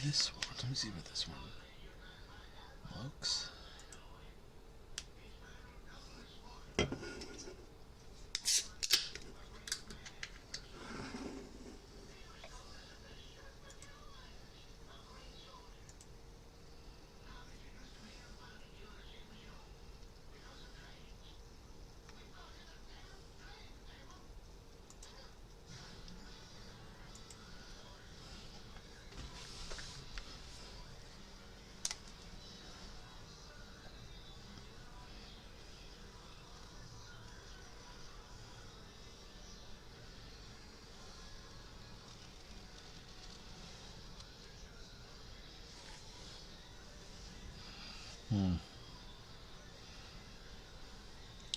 this one. Let me see what this one looks.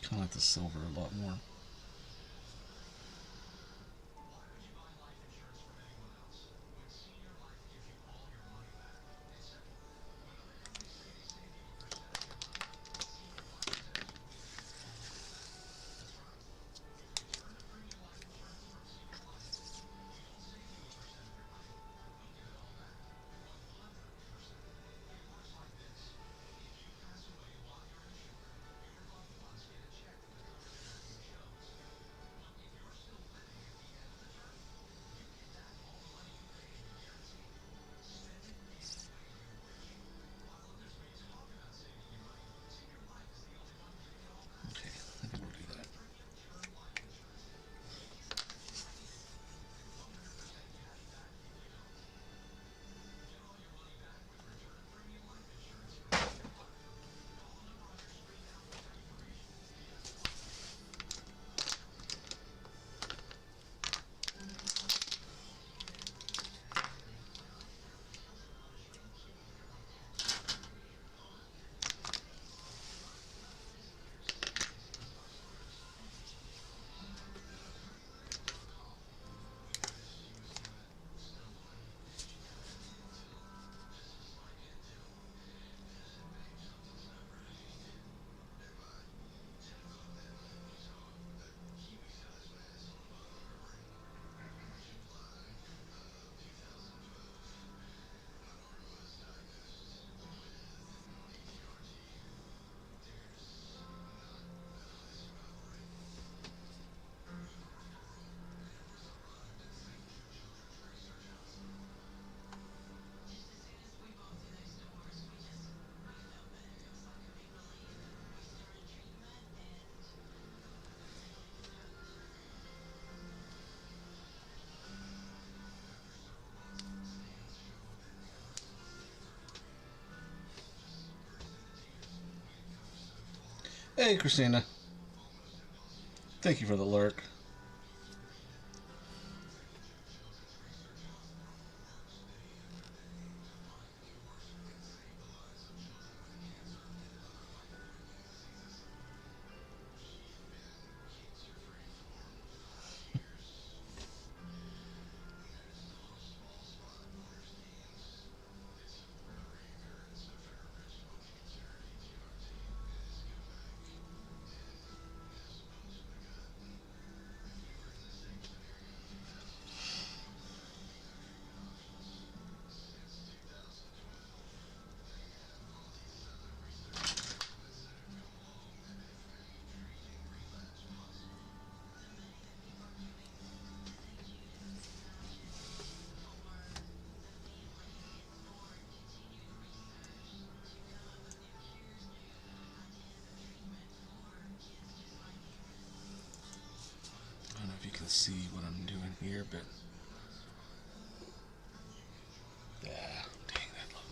Kind of like the silver a lot more. Hey, Christina. Thank you for the lurk. I don't know if you can see what I'm doing here, but yeah, dang, I love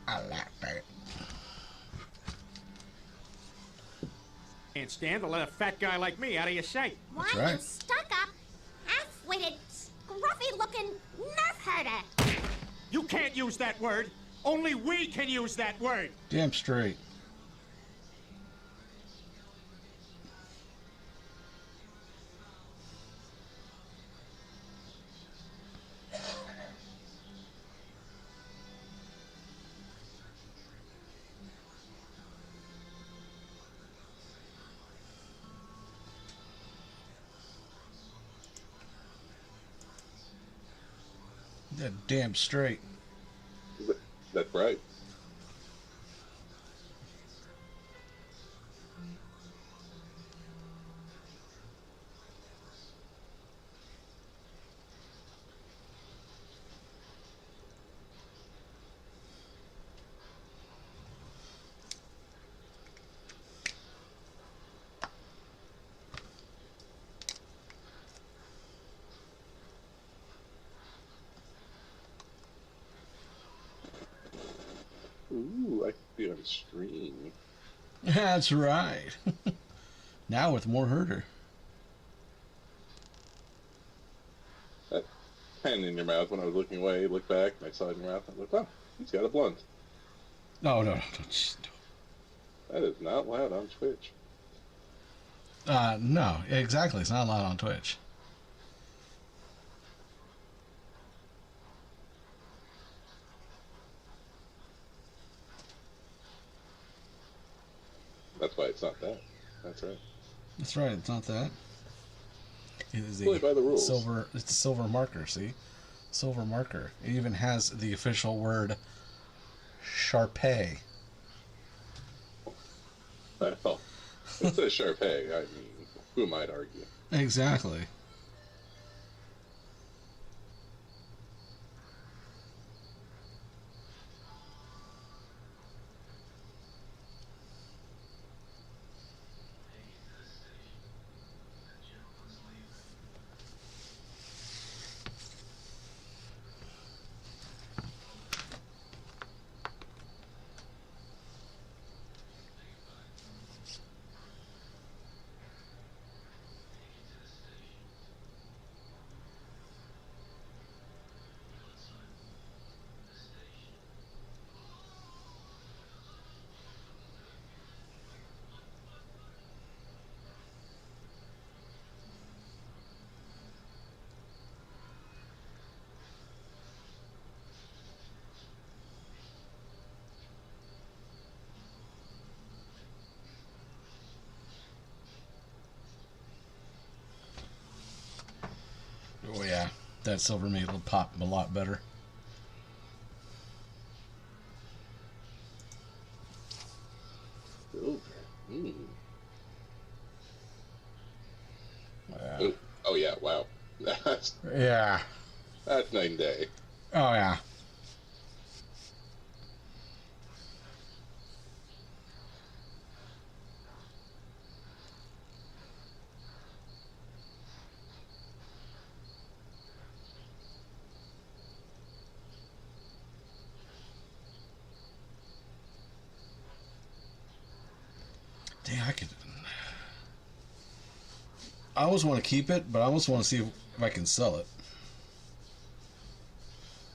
that. I like that. Can't stand to let a fat guy like me out of your sight. That's Why, right. you stuck-up, half-witted, scruffy-looking nerf herder? You can't use that word. Only we can use that word. Damn straight. That damn straight. That's right. Ooh, I could be on stream. That's right. Now with more herder. That pen in your mouth when I was looking away, looked back, and I saw it in your mouth, and I looked, oh, he's got a blunt. No. That is not loud on Twitch. No, exactly. It's not allowed on Twitch. That's why it's not that. That's right. That's right. It's not that. It is Play by the rules. silver. It's a silver marker. See, silver marker. It even has the official word Sharpay. Well, it says Sharpay. I mean, who might argue? Exactly. Oh yeah, that silver made it'll pop a lot better. Silver. Mm. Yeah. Oh yeah, wow. That's Yeah. night and day. Oh yeah. Dang, I always want to keep it, but I almost want to see if I can sell it.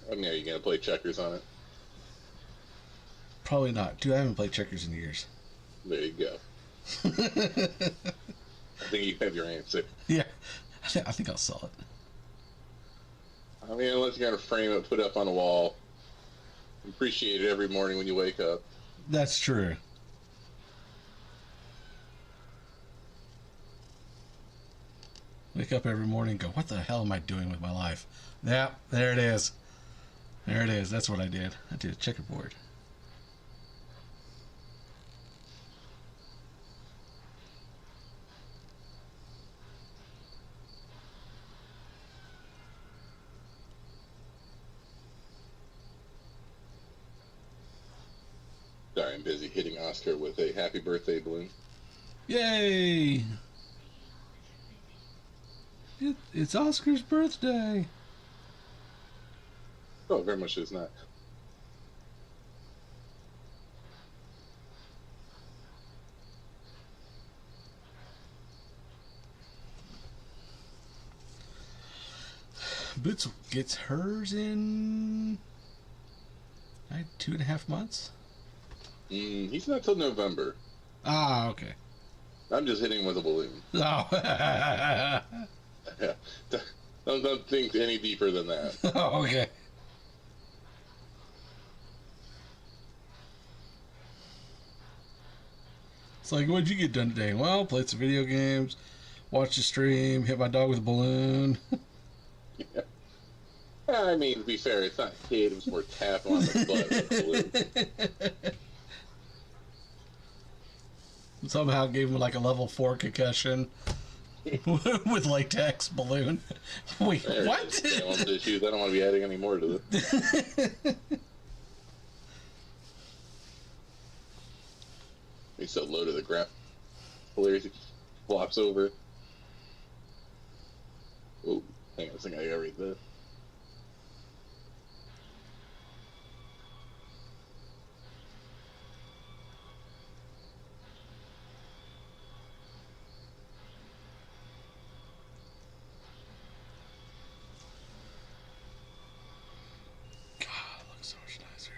I mean, are you gonna play checkers on it? Probably not. Dude, I haven't played checkers in years. There you go. I think you have your answer. Yeah. I think I'll sell it. I mean, unless you're gonna frame it, put it up on a wall, appreciate it every morning when you wake up. That's true. Wake up every morning and go, what the hell am I doing with my life? Yeah, there it is. There it is. That's what I did. I did a checkerboard. Sorry, I'm busy hitting Oscar with a happy birthday balloon. Yay! It's Oscar's birthday. Oh, very much is not. Boots gets hers in 2.5 months. He's not till November. Ah, okay. I'm just hitting him with a balloon. Oh. Yeah. Don't think any deeper than that. Oh, okay. It's like, what'd you get done today? Well, played some video games, watched the stream, hit my dog with a balloon. Yeah. I mean, to be fair, it's not hit. It was more tap on the butt with the balloon. Somehow gave him like a level 4 concussion with latex balloon. Wait, There, what? Damn issues. I don't want to be adding any more to it. He's so low to the ground. Hilarious. He flops over. Oh, hang on a second. I gotta read this. God, it looks so much nicer.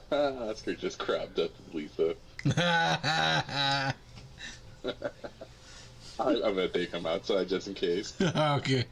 Oscar just cropped up Lisa. I'm gonna take him outside just in case. Okay.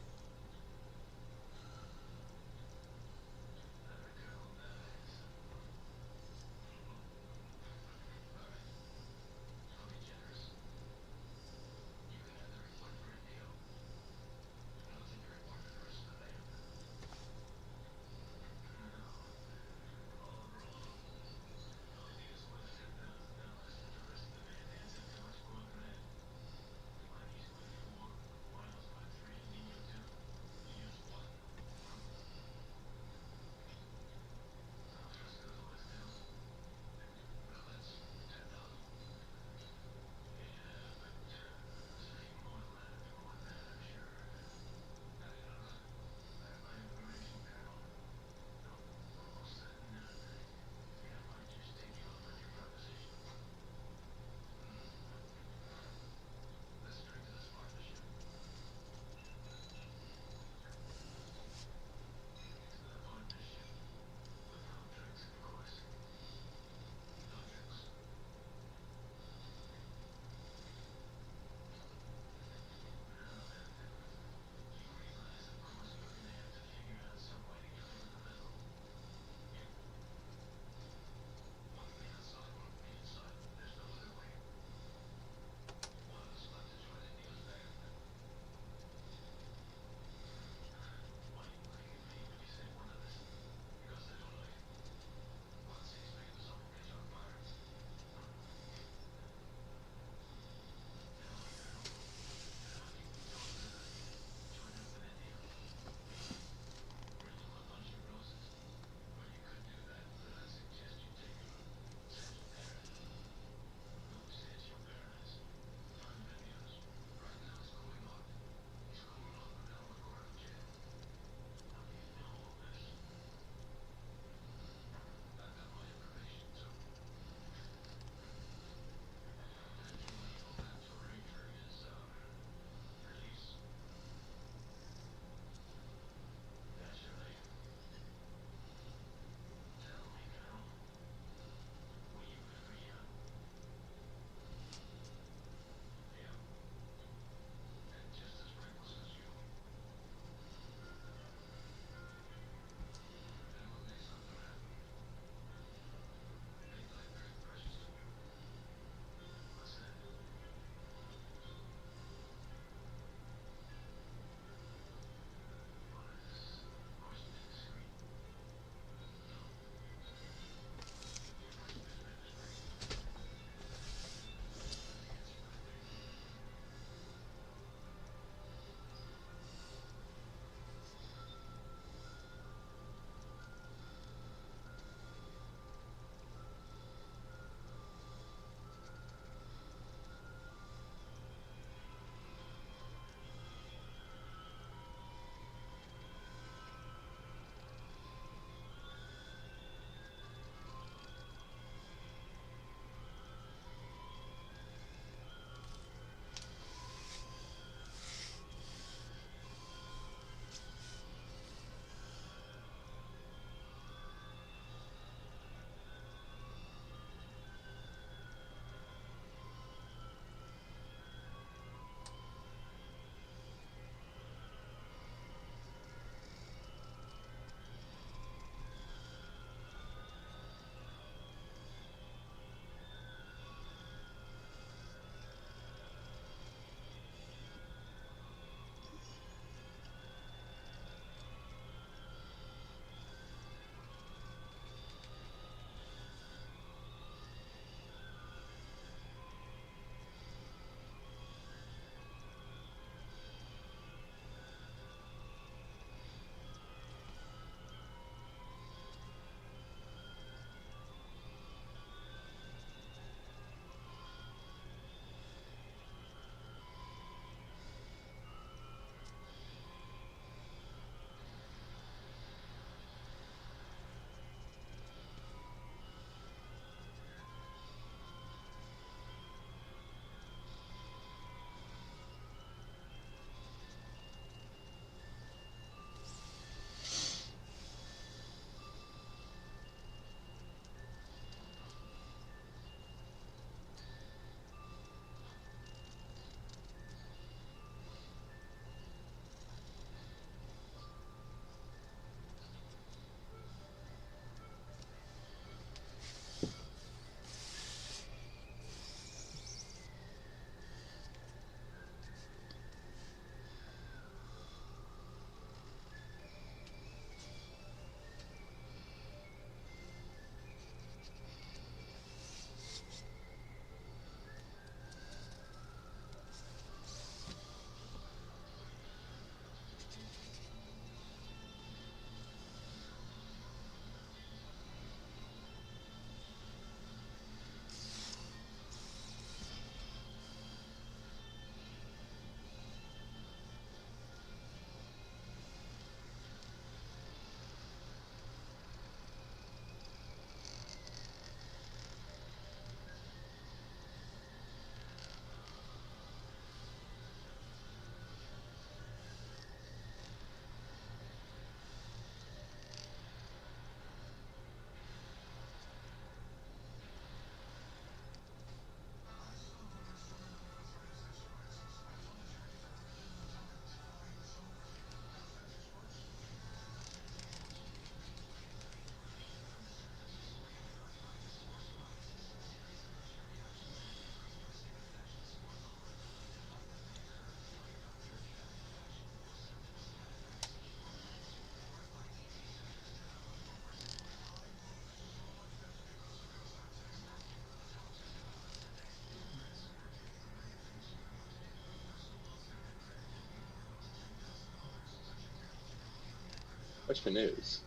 Question is,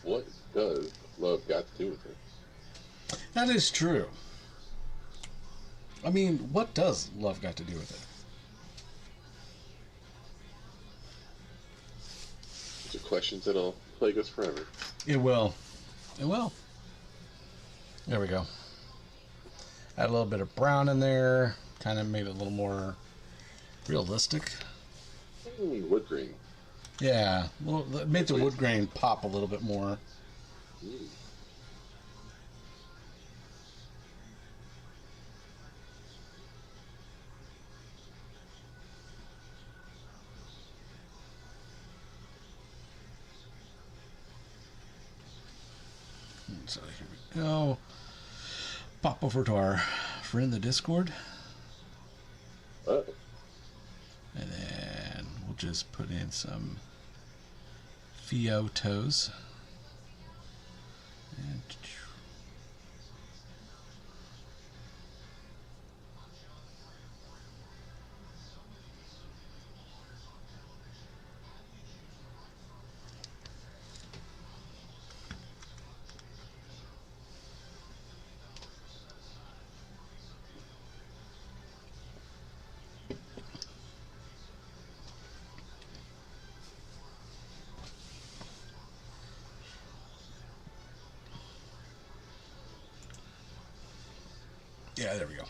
what does love got to do with it? That is true. I mean, what does love got to do with it? These are questions that'll plague us forever. It will. It will. There we go. Add a little bit of brown in there. Kind of made it a little more realistic. Wood green. Yeah. Well, made the wood grain pop a little bit more. Mm. So here we go. Pop over to our friend in the Discord. Oh. And then we'll just put in some photos. And yeah, there we go.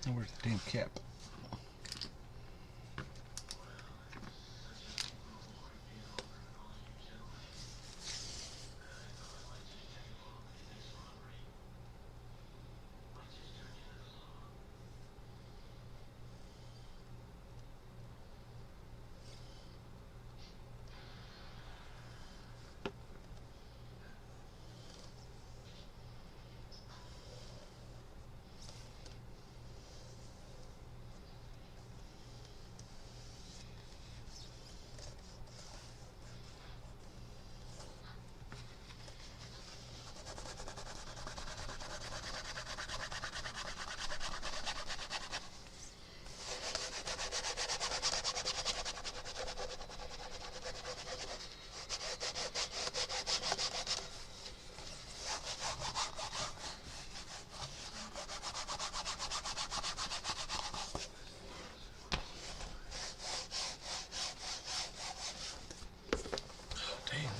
Oh, where's the damn cap?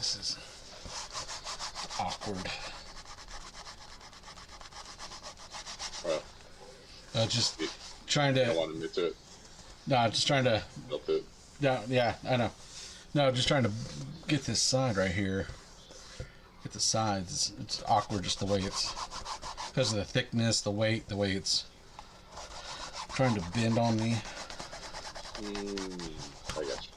this is awkward. Well, Just trying I don't to. want to miss it. No, just trying to. Help it. Yeah, I know. No, just trying to get this side right here. Get the sides. It's awkward just the way it's. Because of the thickness, the weight, the way it's trying to bend on me. I got you.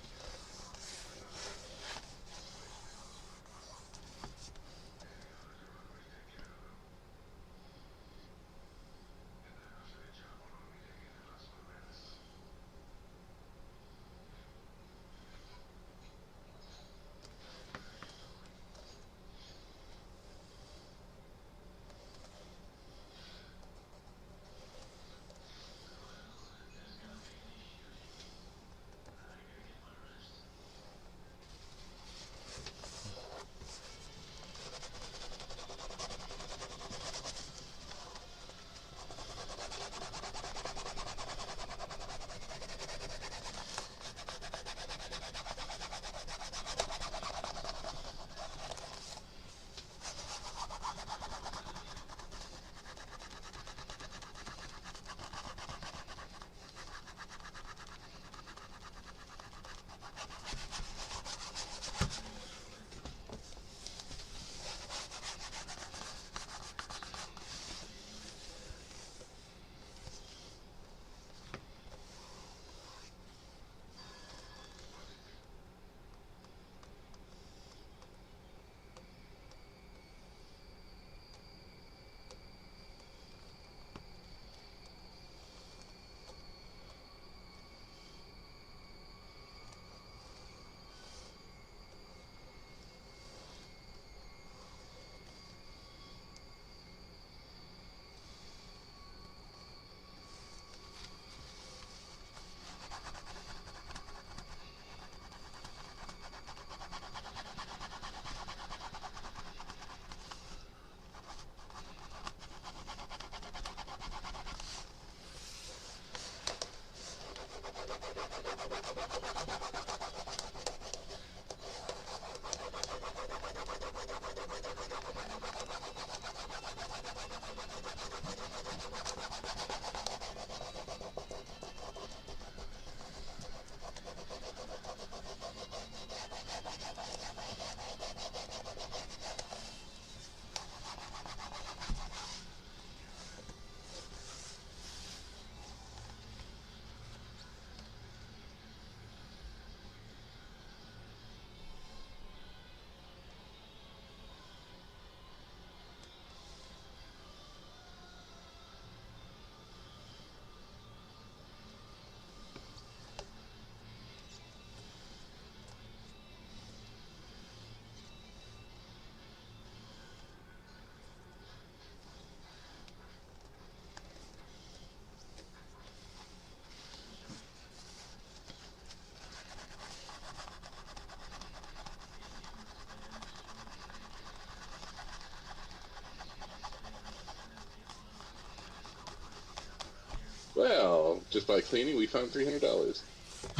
Well, just by cleaning, we found $300.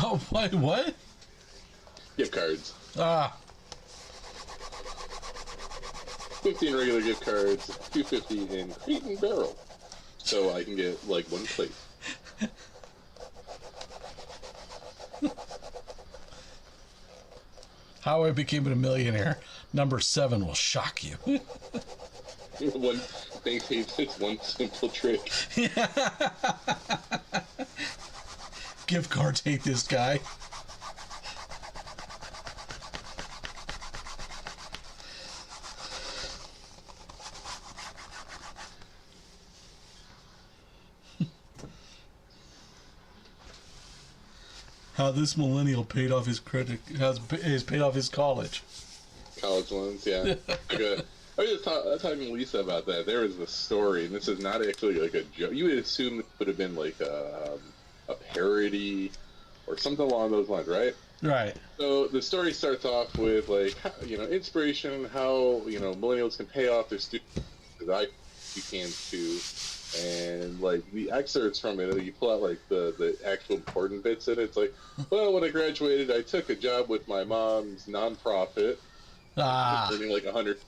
Oh, wait, what? Gift cards. Ah, 15 regular gift cards, $2.50 in Crate and Barrel. So I can get, like, one plate. how I became a millionaire. Number 7 will shock you. One thing it's one simple trick. Gift cards hate this guy. How this millennial paid off his credit has paid off his college. College loans, yeah. I was just talking to Lisa about that. There was a story, and this is not actually like a joke. You would assume it would have been like a parody or something along those lines, right? Right. So the story starts off with like, inspiration, how, millennials can pay off their students, because you can too. And like the excerpts from it, you pull out like the actual important bits in it. It's like, well, when I graduated, I took a job with my mom's nonprofit, Ah. earning like 100.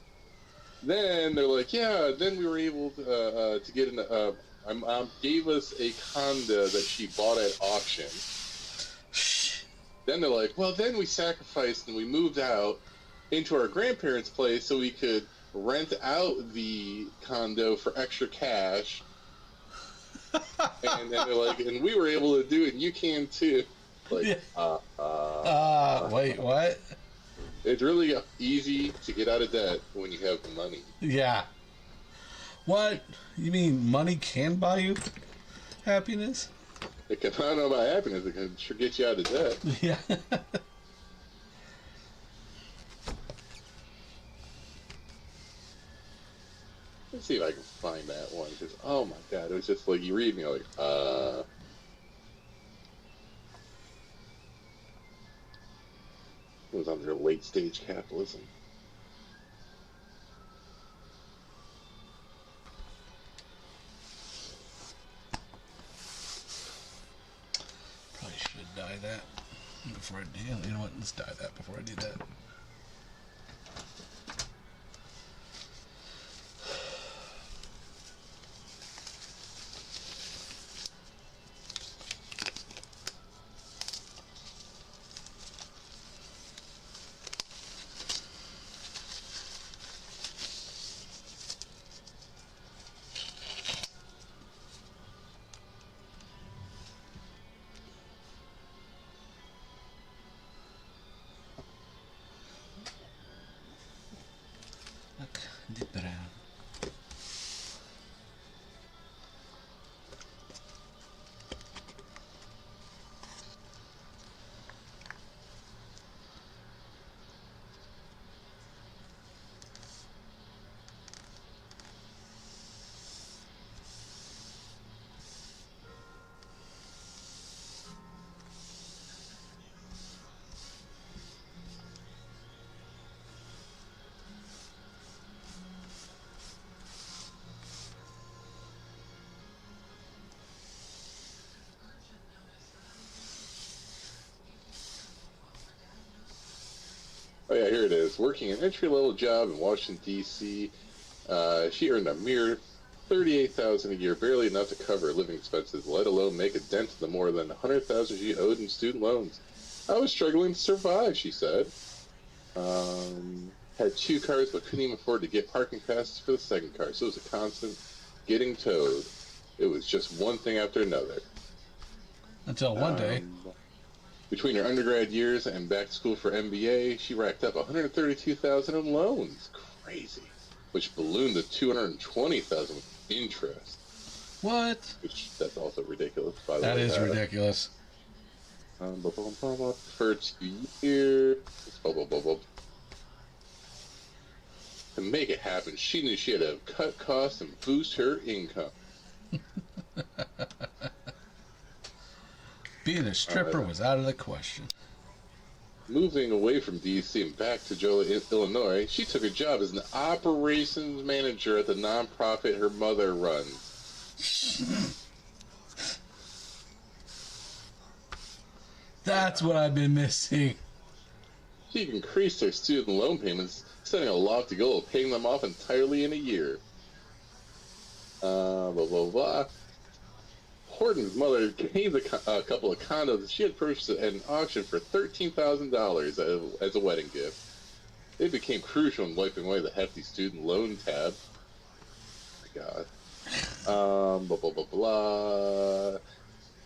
Then they're like, yeah. Then we were able to get an. My mom gave us a condo that she bought at auction. Then they're like, well, then we sacrificed and we moved out into our grandparents' place so we could rent out the condo for extra cash. And then they're like, and we were able to do it, and you can too. Like, Wait, what? it's really easy to get out of debt when you have the money. Yeah. What? You mean money can buy you happiness? It can, I don't know about happiness, it can sure get you out of debt. Yeah. Let's see if I can find that one, because, oh my god, it was just like, you read me like, it was under late stage capitalism. Probably should dye that before I do. You know what? Let's dye that before I do that. Look, dip around. Oh yeah, here it is. Working an entry-level job in Washington, D.C., she earned a mere $38,000 a year, barely enough to cover her living expenses, let alone make a dent in the more than $100,000 she owed in student loans. I was struggling to survive, she said. Had 2 cars, but couldn't even afford to get parking passes for the second car, so it was a constant getting towed. It was just one thing after another. Until one day. Between her undergrad years and back to school for MBA, she racked up $132,000 in loans. Crazy. Which ballooned to $220,000 with interest. What? Which, that's also ridiculous, by the way. That is ridiculous. For 2 years. To make it happen, she knew she had to cut costs and boost her income. Being a stripper was out of the question. Moving away from D.C. and back to Joliet, Illinois, she took a job as an operations manager at the nonprofit her mother runs. That's what I've been missing. She increased her student loan payments, setting a lofty goal of paying them off entirely in a year. Blah, blah, blah. Horton's mother gave a couple of condos that she had purchased at an auction for $13,000 as a wedding gift. They became crucial in wiping away the hefty student loan tab. Oh my god. Blah, blah, blah, blah.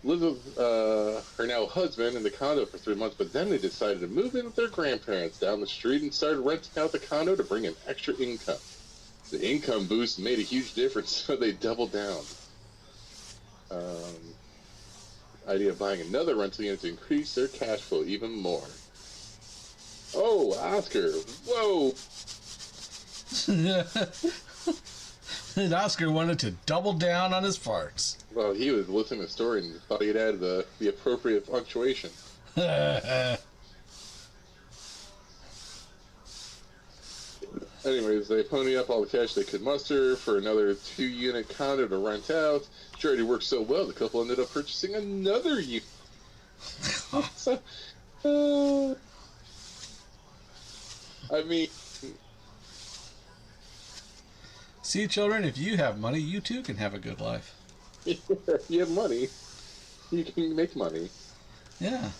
Lived with her now husband in the condo for 3 months, but then they decided to move in with their grandparents down the street and started renting out the condo to bring in extra income. The income boost made a huge difference, so they doubled down. Idea of buying another rental unit to increase their cash flow even more. Oh, Oscar! Whoa! And Oscar wanted to double down on his farts. Well, he was listening to the story and thought he'd add the appropriate punctuation. Anyways, they pony up all the cash they could muster for another 2-unit condo to rent out. She already worked so well, the couple ended up purchasing another unit. So, I mean, See, children, if you have money, you too can have a good life. You have money, you can make money. Yeah.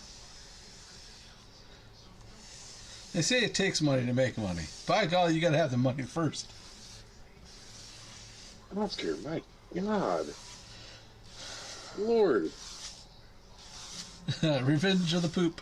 They say it takes money to make money. By golly, you got to have the money first. Oscar, my God. Lord. Revenge of the poop.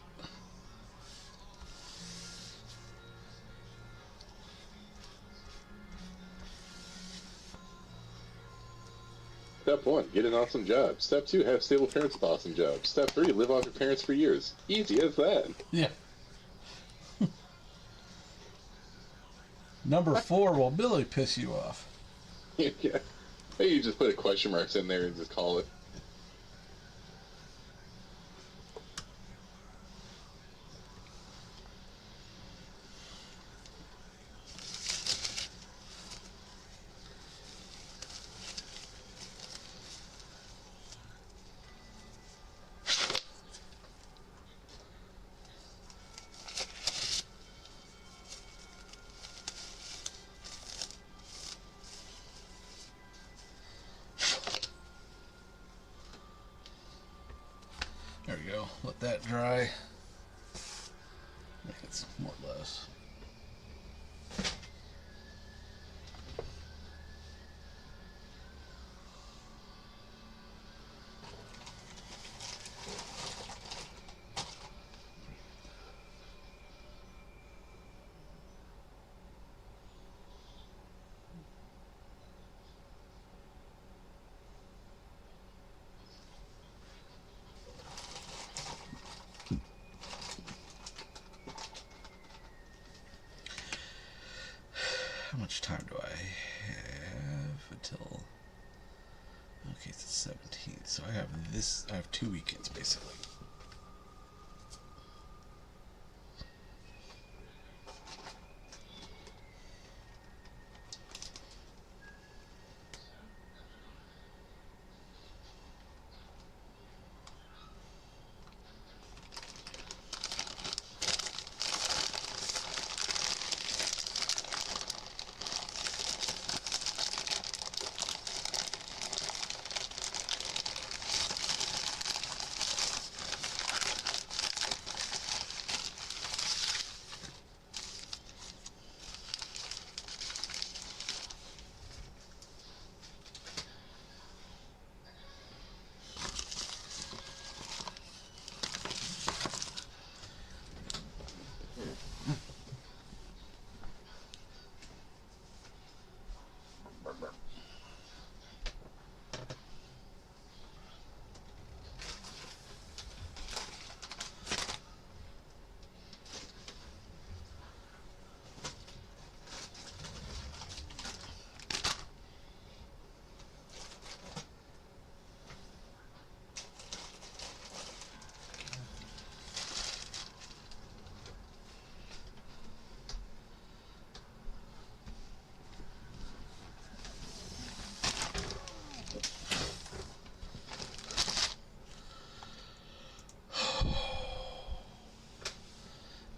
Step 1, get an awesome job. Step 2, have stable parents with awesome jobs. Step 3, live off your parents for years. Easy as that. Yeah. Number 4 will Billy piss you off. Yeah. Maybe you just put a question marks in there and just call it. There we go. Let that dry. I think it's more or less. How much time do I have until... Okay, it's the 17th, so I have 2 weekends, basically.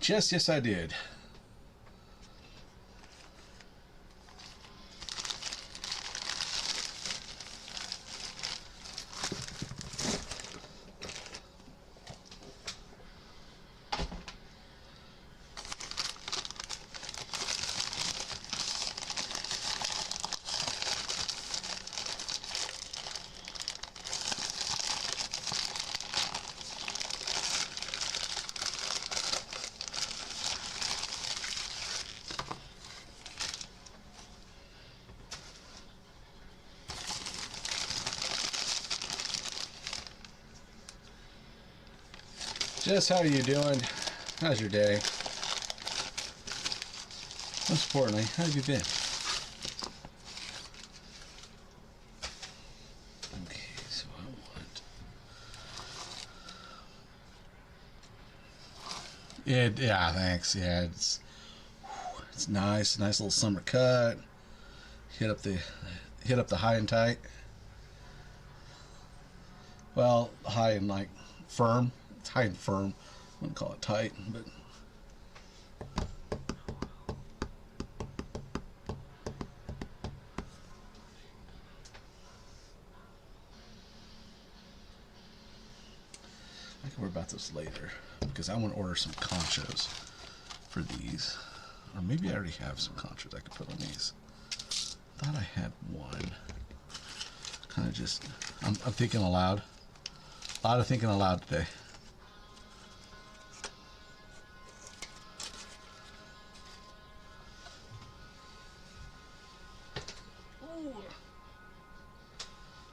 Yes, I did. Jess, how are you doing? How's your day? Most importantly, how have you been? Okay, so I want... Yeah, thanks. Yeah, it's nice little summer cut. Hit up the high and tight. Well, high and like firm. It's high and firm. I wouldn't call it tight, but about this later because I want to order some conchos for these. Or maybe I already have some conchos I could put on these. Thought I had one. Kind of just, I'm thinking aloud. A lot of thinking aloud today.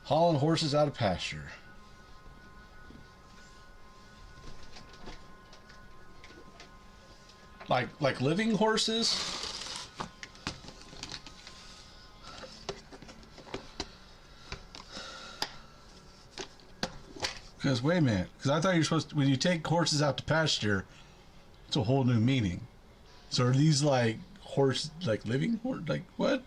Hauling horses out of pasture. Like living horses? Because wait a minute, because I thought you're supposed to, when you take horses out to pasture, it's a whole new meaning. So are these like horse, like living horse, like what?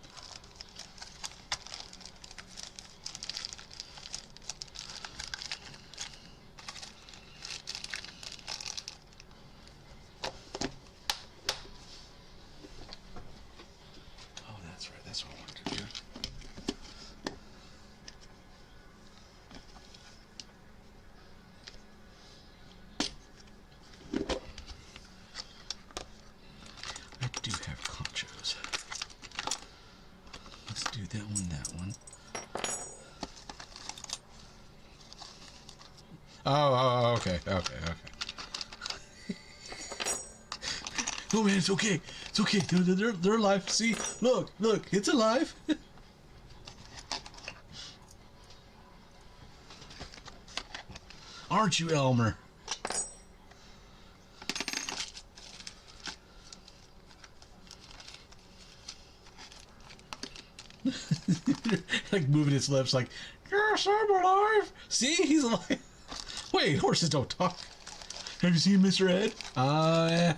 Oh, that's right. That's what I wanted to do. I do have conchos. Let's do that one, that one. Oh, okay. No, man, it's okay. It's okay. They're alive. See? Look, it's alive. Aren't you, Elmer? Like moving its lips like, yes, I'm alive. See? He's alive. Wait, horses don't talk. Have you seen Mr. Ed? Yeah.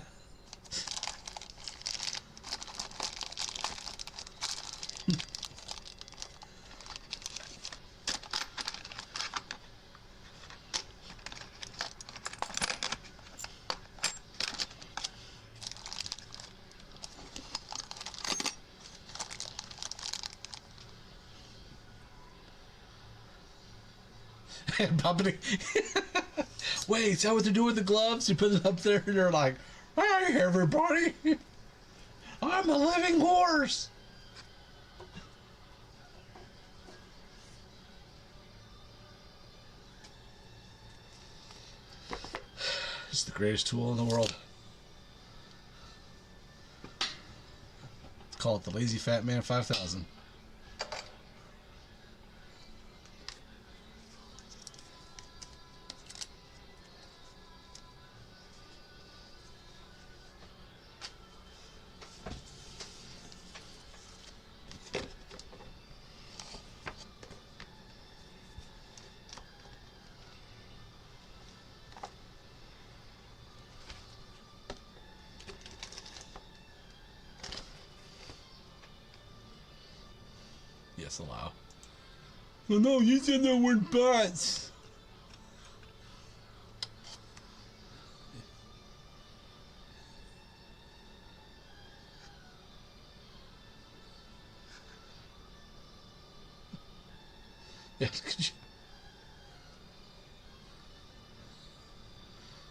Puppet. Wait, is that what they're doing with the gloves? You put it up there and they're like, hey, everybody. I'm a living horse. It's the greatest tool in the world. Let's call it the Lazy Fat Man 5000. Yes, allow. Well, no, you said the word butts.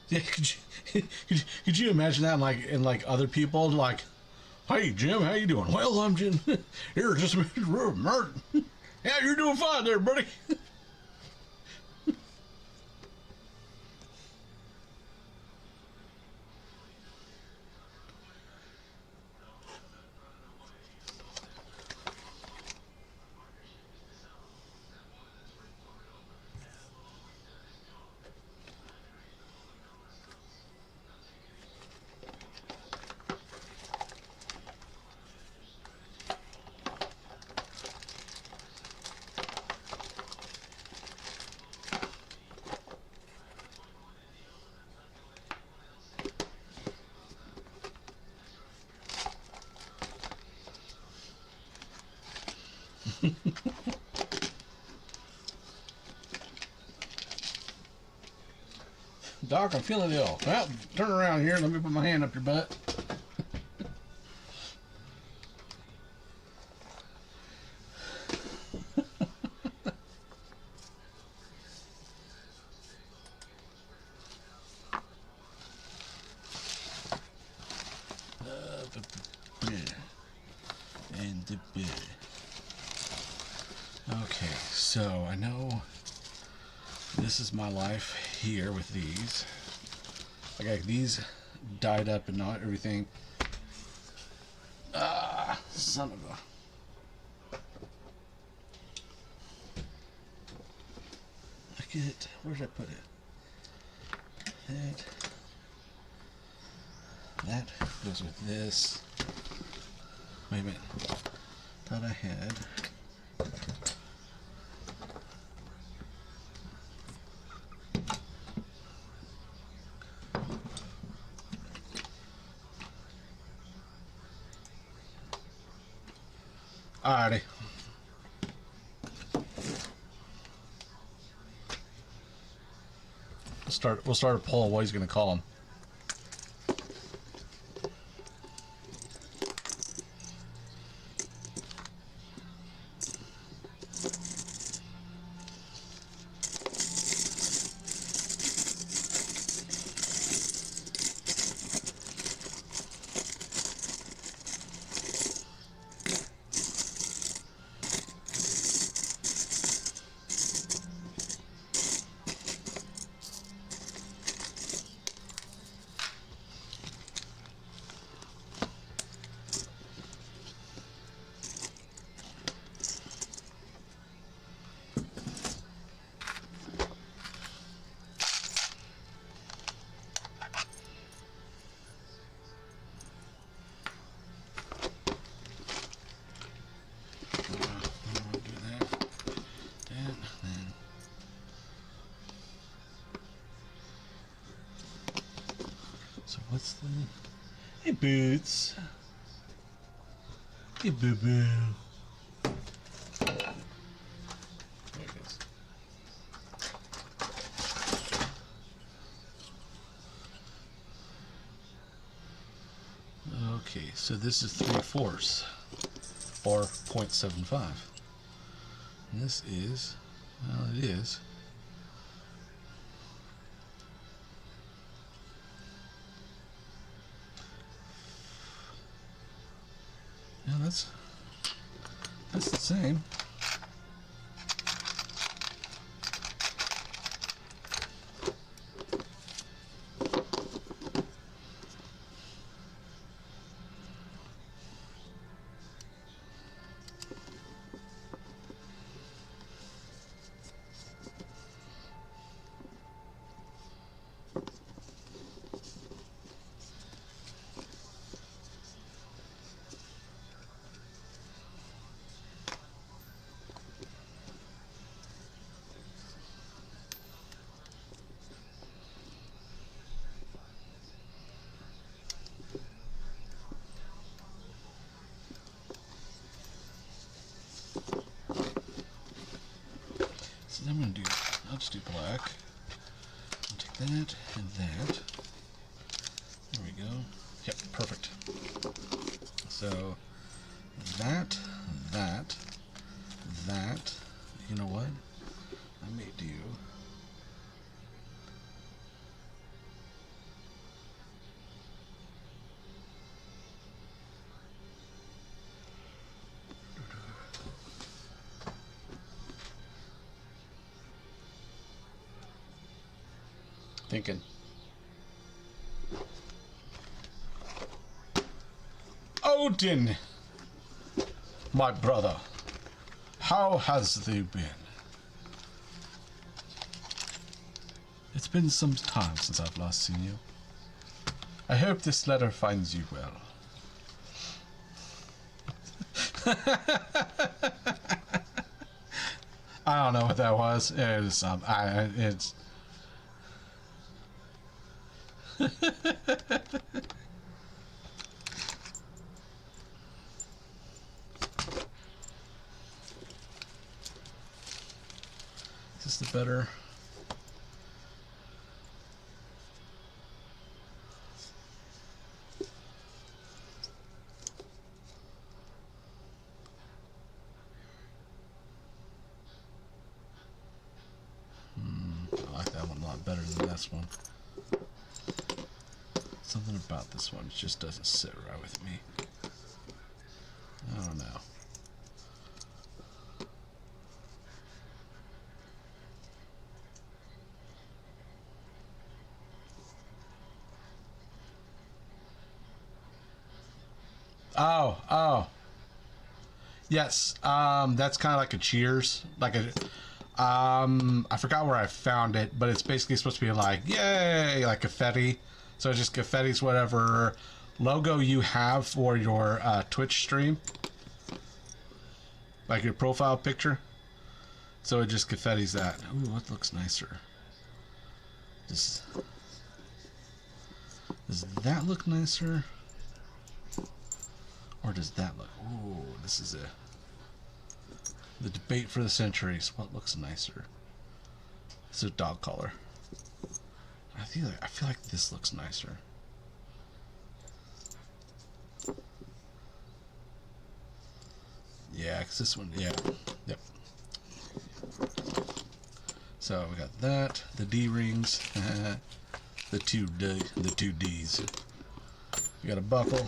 Yeah, could you imagine that in like other people like, hey Jim, how you doing? Well, I'm Jim. Here, just Martin. Yeah, you're doing fine there, buddy. Doc, I'm feeling ill. Well, turn around here and let me put my hand up your butt. And the bed. Okay, so I know this is my life here with these. I got these dyed up and not everything. Ah, son of a. Look at, where did I put it? That goes with this. Wait a minute. Thought I had. Alrighty. We'll start a poll. What he's gonna call him. So what's the... Hey, Boots. Hey, boo-boo. There it is. Okay, so this is 3/4 or 0.75. And this is, well, it is. Yeah, that's the same. So I'm gonna do, I'll just do black. I'll take that and that. There we go. Yep, perfect. So that, you know what? I may do. Thinking. Odin, my brother, how has thee been? It's been some time since I've last seen you. I hope this letter finds you well. I don't know what that was. It's it's. Is this the better? I like that one a lot better than this one. Something about this one just doesn't sit right with me. I don't know. Oh. Yes, that's kind of like a Cheers, like a, I forgot where I found it, but it's basically supposed to be like, yay, like confetti. So just confetti's whatever logo you have for your Twitch stream, like your profile picture. So it just confetti's that. Ooh, what looks nicer? Does that look nicer? Or does that look... Ooh, this is the debate for the centuries. What looks nicer? It's a dog collar. I feel like this looks nicer. Yeah, because this one... Yeah. Yep. So we got that. The D rings. the two D's. We got a buckle.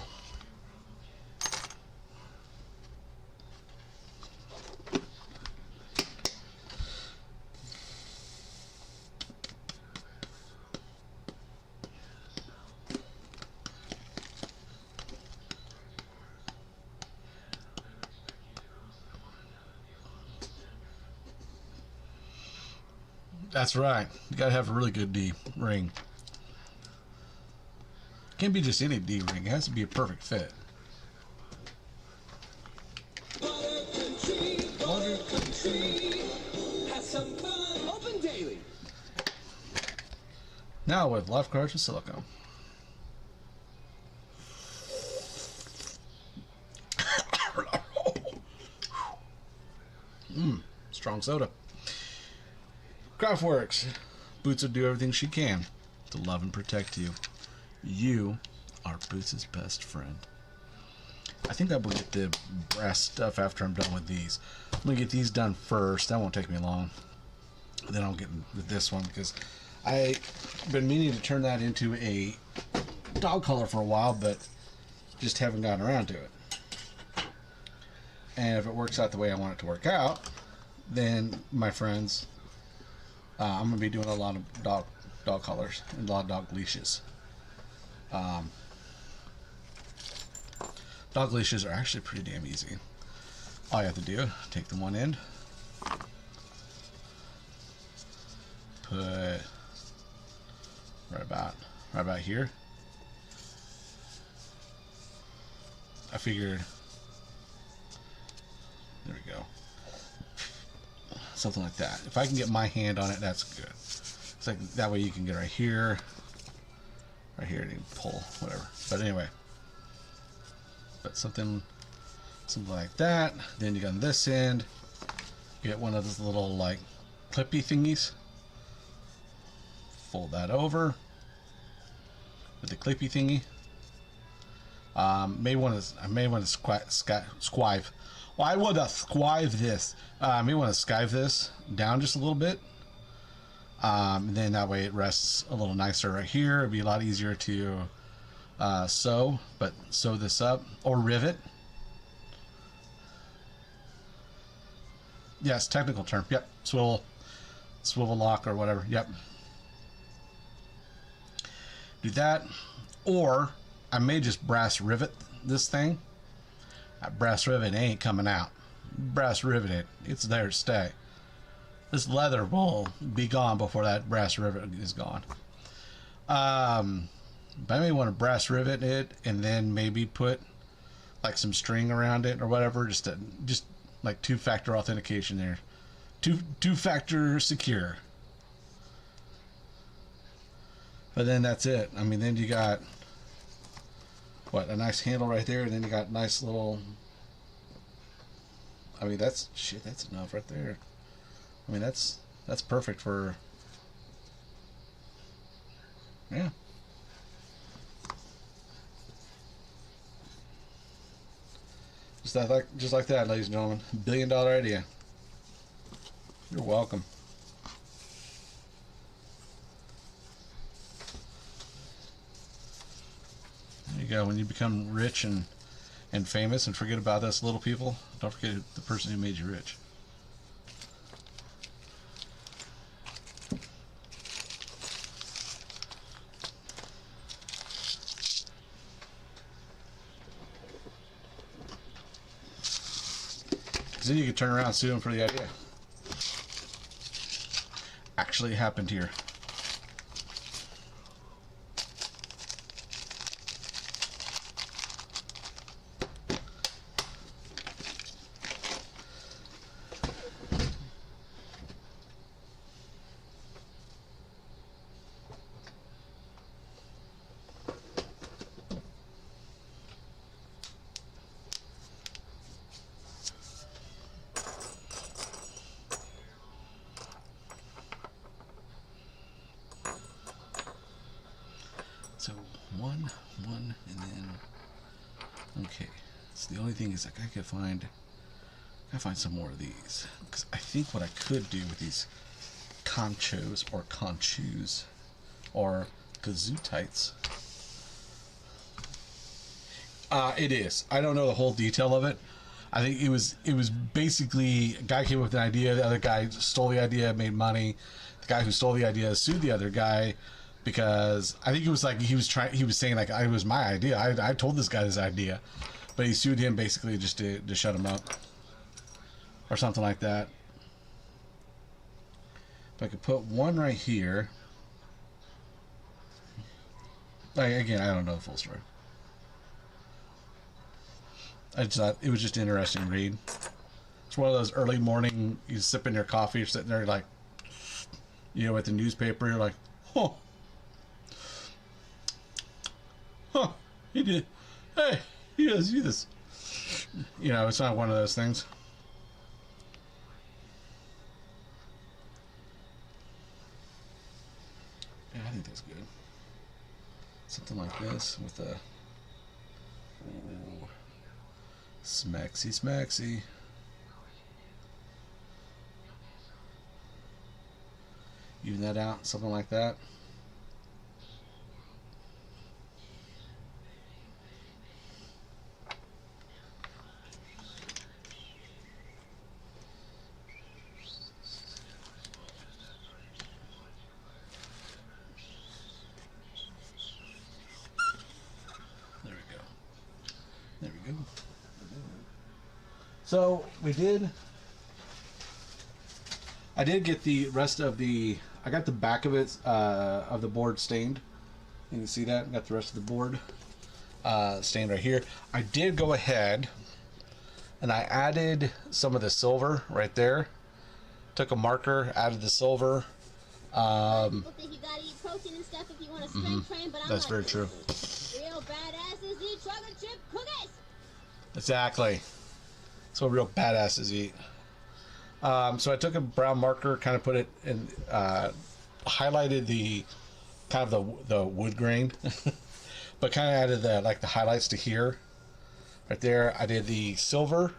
That's right. You gotta have a really good D ring. Can't be just any D ring. It has to be a perfect fit. Butter country. Have some fun. Open daily. Now with life cards with silicone. Strong soda. Craftworks. Boots will do everything she can to love and protect you. You are Boots' best friend. I think I will get the brass stuff after I'm done with these. I'm going to get these done first. That won't take me long. Then I'll get with this one because I've been meaning to turn that into a dog collar for a while, but just haven't gotten around to it. And if it works out the way I want it to work out, then my friends, I'm going to be doing a lot of dog collars and a lot of dog leashes. Dog leashes are actually pretty damn easy. All you have to do, take the one end, put right about here. I figured, there we go. Something like that. If I can get my hand on it, that's good. It's like that way you can get right here, and you can pull, whatever. But anyway, but something like that. Then you got on this end, get one of those little like clippy thingies. Fold that over with the clippy thingy. I may want to squive. Well, I want to squive this. I may want to skive this down just a little bit. And then that way it rests a little nicer right here. It'd be a lot easier to sew this up or rivet. Yes, technical term. Yep, swivel lock or whatever. Yep. Do that, or I may just brass rivet this thing. That brass rivet ain't coming out. Brass rivet it. It's there to stay. This leather will be gone before that brass rivet is gone. But I may want to brass rivet it and then maybe put like some string around it or whatever, just like two-factor authentication there. Two-factor secure. But then that's it. I mean, then you got what, a nice handle right there, and then you got nice little, I mean, that's enough right there. I mean, that's perfect for, yeah. Just like that, ladies and gentlemen. $1 billion idea. You're welcome. you go. When you become rich and famous and forget about us little people, don't forget the person who made you rich. Because then you can turn around and sue them for the idea. Actually happened here. So one, and then okay. So the only thing is, like, I gotta find some more of these, because I think what I could do with these conchos or conchus or gesundheits. It is. I don't know the whole detail of it. I think it was basically a guy came up with an idea, the other guy stole the idea, made money. The guy who stole the idea sued the other guy because I think it was like he was saying like it was my idea. I told this guy this idea, but he sued him basically just to shut him up or something like that. If I could put one right here. Like, again, I don't know the full story. I just thought it was just an interesting read. It's one of those early morning, you sipping your coffee, you're sitting there like, with the newspaper, you're like, he did, hey, he does do this. It's not one of those things. Yeah, I think that's good. Something like this with a smaxy. Even that out, something like that. There we go. So I did get the rest of I got the back of it, of the board stained. You can see that. Got the rest of the board stained right here. I did go ahead and I added some of the silver right there. Took a marker, added the silver. People think you gotta eat protein and stuff if you want to strength train, but I'm That's like, very true. real badasses eat chocolate chip cookies. Exactly. That's what real badasses eat. So I took a brown marker, kind of put it in, highlighted the kind of the wood grain, but kind of added the highlights to here, right there. I did the silver,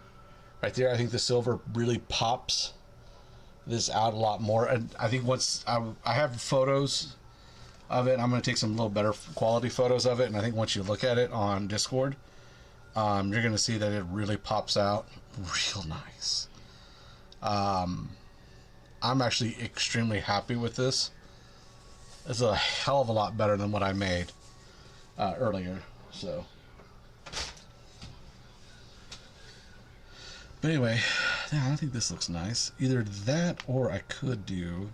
right there. I think the silver really pops this out a lot more, and I think once I have photos of it, I'm going to take some little better quality photos of it, and I think once you look at it on Discord, you're going to see that it really pops out real nice. I'm actually extremely happy with this. It's a hell of a lot better than what I made earlier. So, but anyway, yeah, I think this looks nice. Either that, or I could do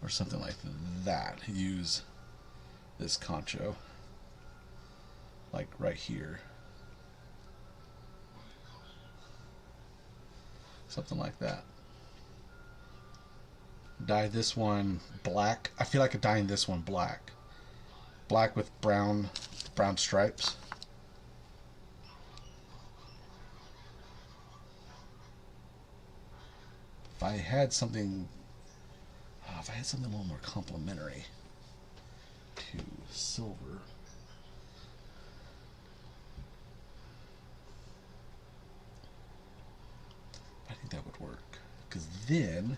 or something like that. Use this concho like right here. Something like that. Dye this one black. I feel like dyeing this one black. Black with brown stripes. If I had something a little more complementary to silver. I think that would work. Because then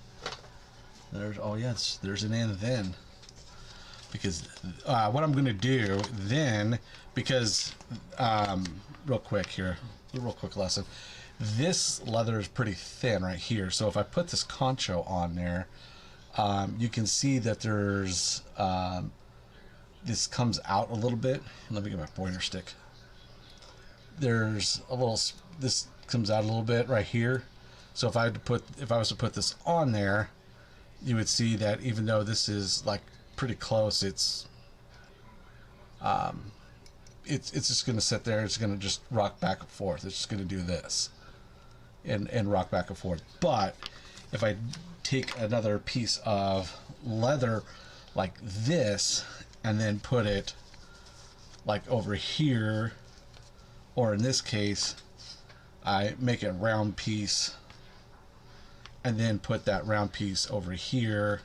There's, oh yes, there's an and then. Because what I'm going to do then, because real quick here, a real quick lesson. This leather is pretty thin right here. So if I put this concho on there, you can see that there's, this comes out a little bit. Let me get my pointer stick. There's a little, this comes out a little bit right here. So if I was to put this on there, you would see that even though this is like pretty close, it's just going to sit there. It's going to just rock back and forth. It's just going to do this and rock back and forth. But if I take another piece of leather like this and then put it like over here, or in this case, I make a round piece and then put that round piece over here,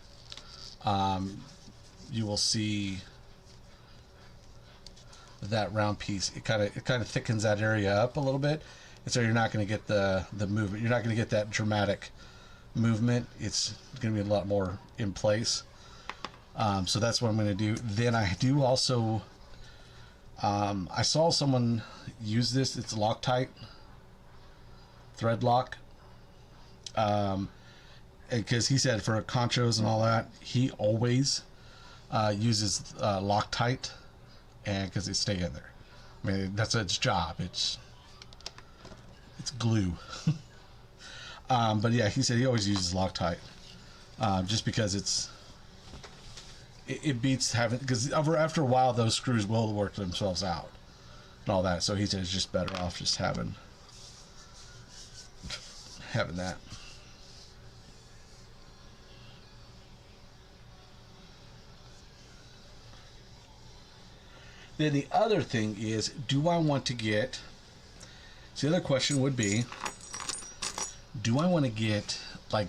you will see that round piece, it kind of thickens that area up a little bit, and so you're not going to get the movement. You're not going to get that dramatic movement. It's going to be a lot more in place. So that's what I'm going to do. Then I do also, I saw someone use this. It's Loctite thread lock, because he said for conchos and all that, he always uses Loctite, and because they stay in there. I mean, that's its job. It's glue. But yeah, he said he always uses Loctite, just because it beats having, because after a while those screws will work themselves out and all that. So he said it's just better off just having that. Then the other thing is, do I want to get, so the other question would be, do I want to get like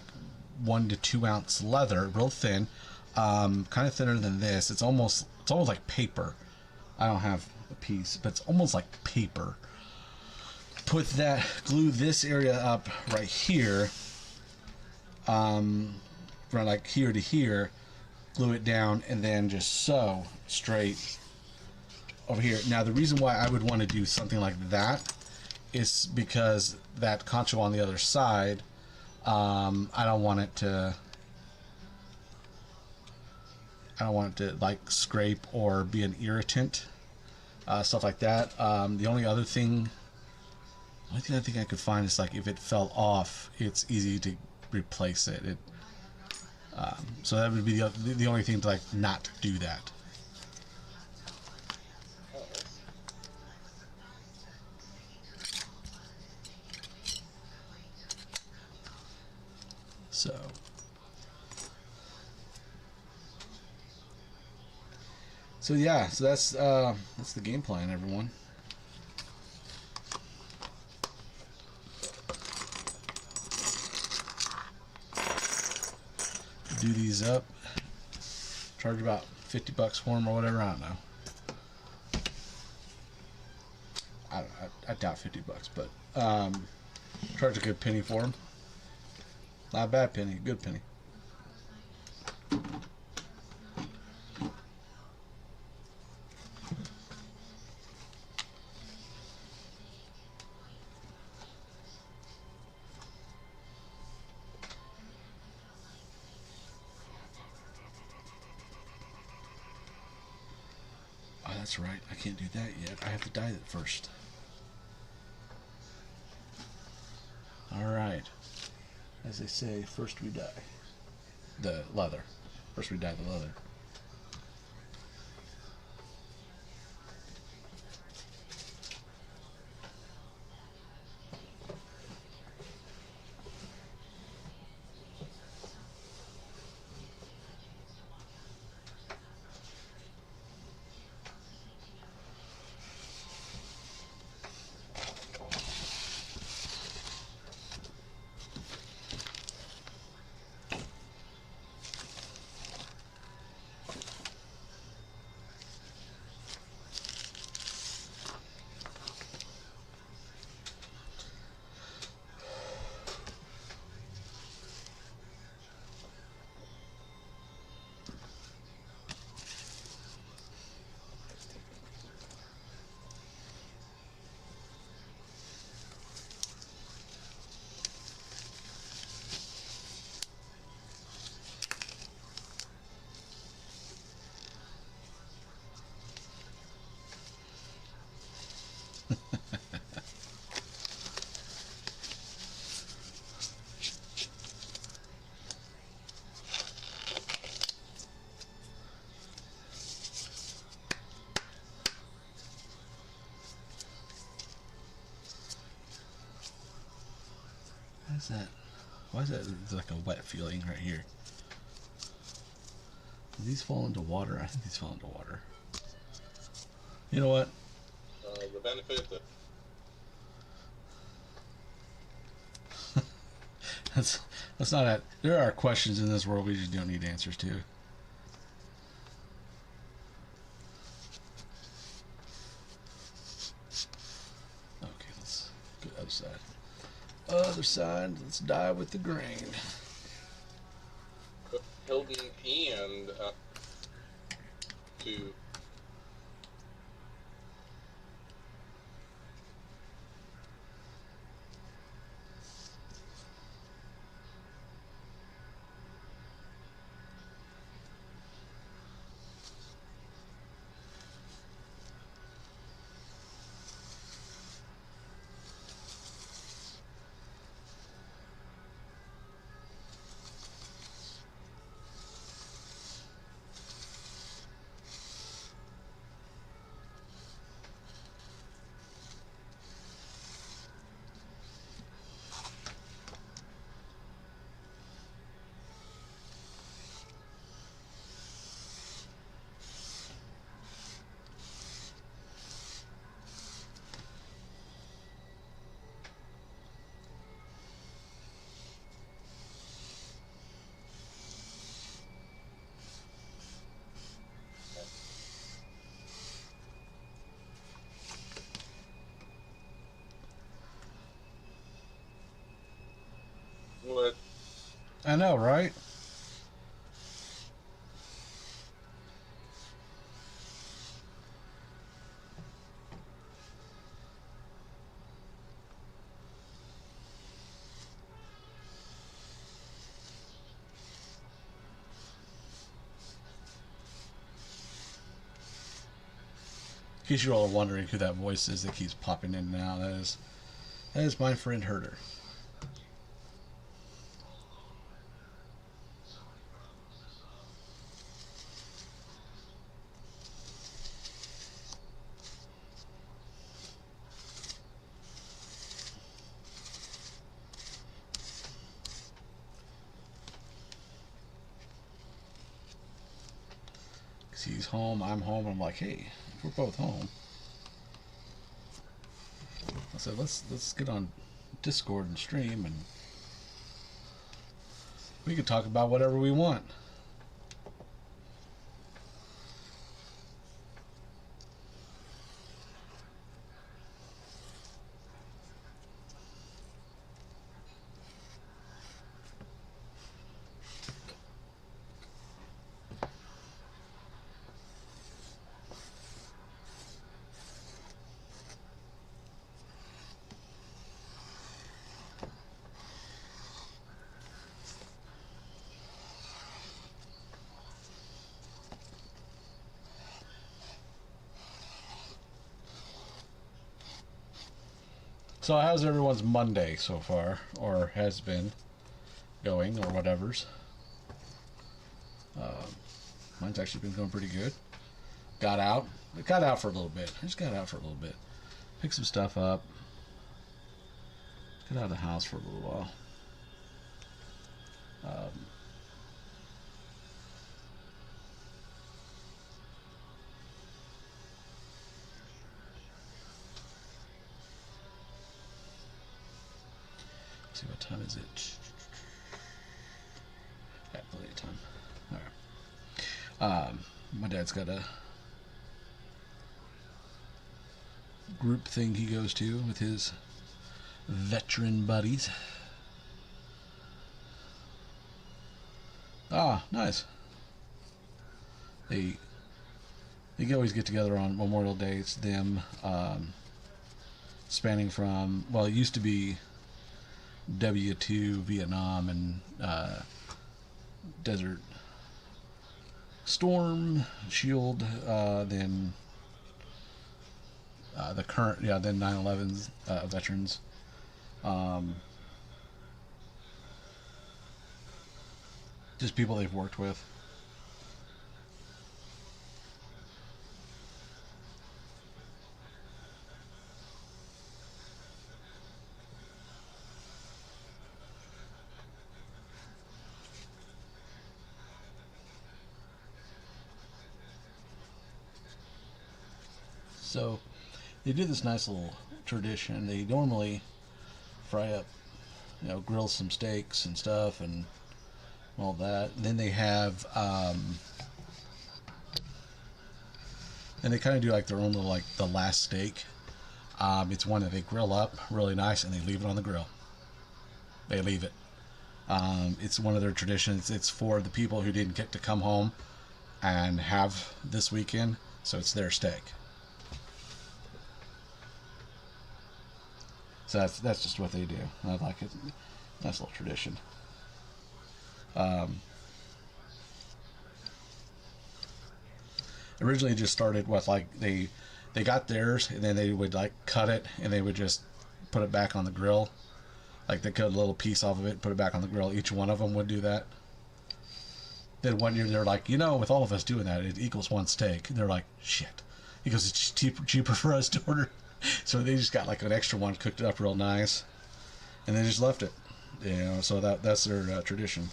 1 to 2 ounce leather, real thin, kind of thinner than this. It's almost like paper. I don't have a piece, but it's almost like paper. Put that, glue this area up right here, from like here to here, glue it down, and then just sew straight over here. Now the reason why I would want to do something like that is because that concho on the other side, I don't want it to like scrape or be an irritant, stuff like that. The only thing I think I could find is like if it fell off, it's easy to replace it. So that would be the only thing to like not do that. So yeah, so that's the game plan, everyone. Do these up, charge about $50 for them or whatever. I don't know. I doubt $50, but charge a good penny for them. Not a bad penny, a good penny. Oh, that's right. I can't do that yet. I have to dye it first. Alright. As they say, first we dye the leather. First we dye the leather. What's that? Why is that? It's like a wet feeling right here. Do these fall into water? I think these fall into water. You know what? The benefit that That's not it. There are questions in this world we just don't need answers to. Okay, let's go to the other side. Other side, let's die with the grain. Hilton and to what? I know, right? In case you're all wondering who that voice is that keeps popping in and out, that is my friend Herder. He's home, I'm home. I'm like, hey, we're both home. I said, let's get on Discord and stream, and we can talk about whatever we want. So how's everyone's Monday so far, or has been going, or whatever's? Mine's actually been going pretty good. Got out for a little bit. I just got out for a little bit. Picked some stuff up. Got out of the house for a little while. See, what time is it? Got plenty of time. All right. My dad's got a group thing he goes to with his veteran buddies. Ah, nice. They always get together on Memorial Day. It's them, spanning from, well, it used to be W2 Vietnam and Desert Storm, Shield, then the current, then 9/11's veterans. Just people they've worked with. So they do this nice little tradition. They normally fry up, grill some steaks and stuff and all that. Then they have, and they kind of do like their own little, like the last steak. It's one that they grill up really nice and they leave it on the grill. They leave it. It's one of their traditions. It's for the people who didn't get to come home and have this weekend, so it's their steak. So that's just what they do. I like it. Nice little tradition. Originally just started with like they got theirs and then they would like cut it and they would just put it back on the grill. Like they cut a little piece off of it, put it back on the grill. Each one of them would do that. Then one year they're like, with all of us doing that, it equals one steak. And they're like, shit. He goes, it's cheaper for us to order. So they just got like an extra one, cooked it up real nice, and they just left it. So that's their tradition.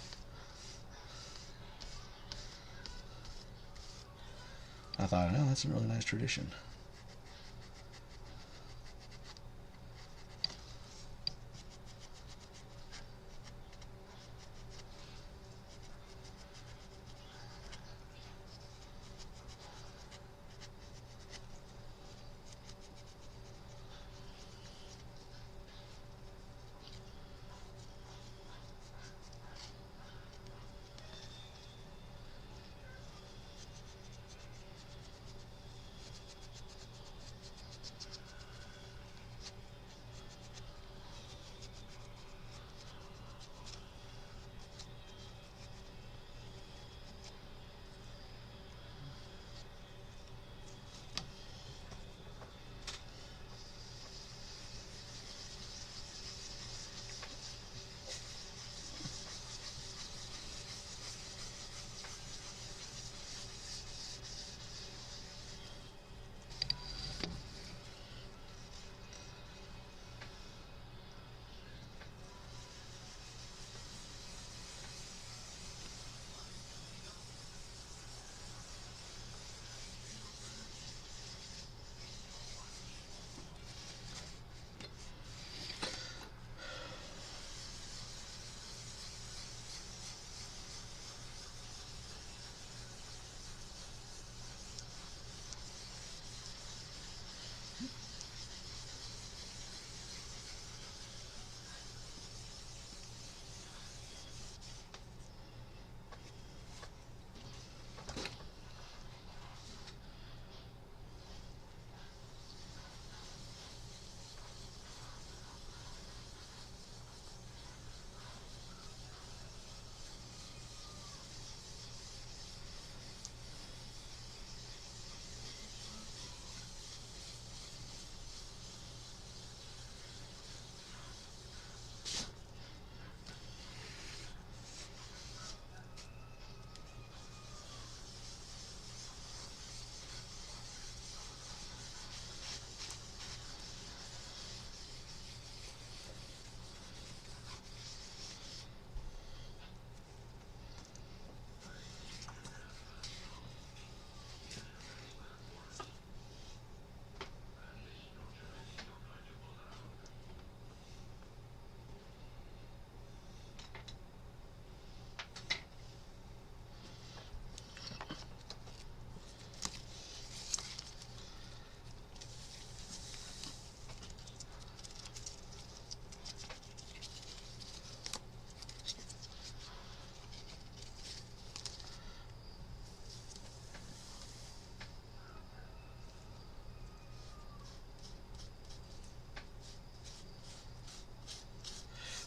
I thought, that's a really nice tradition.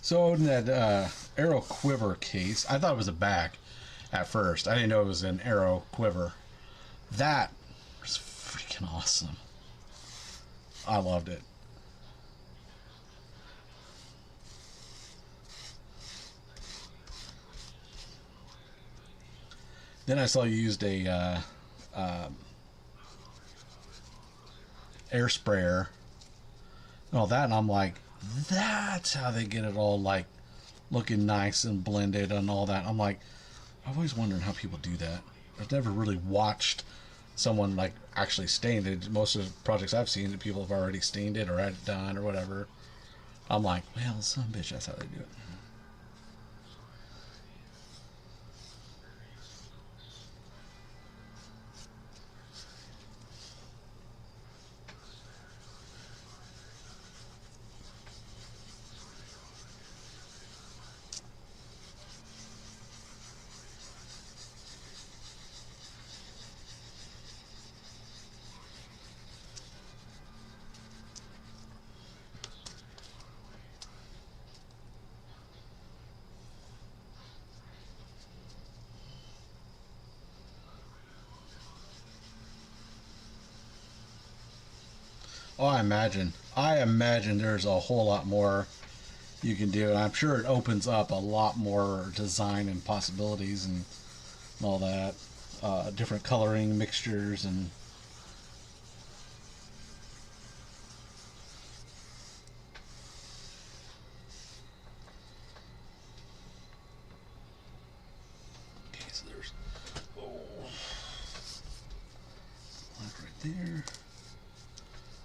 So in that arrow quiver case, I thought it was a bag at first. I didn't know it was an arrow quiver. That was freaking awesome. I loved it. Then I saw you used a air sprayer and all that, and I'm like, that's how they get it all like looking nice and blended and all that. I'm like, I've always wondered how people do that. I've never really watched someone like actually stained it. Most of the projects I've seen, that people have already stained it or had it done or whatever. I'm like, well, son of a bitch, that's how they do it. Oh, I imagine there's a whole lot more you can do, and I'm sure it opens up a lot more design and possibilities and all that. Different coloring mixtures and okay, so there's black right there.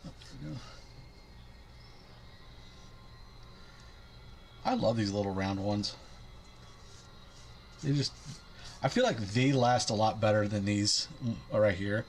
Oh, there we go. I love these little round ones. They just, I feel like they last a lot better than these right here.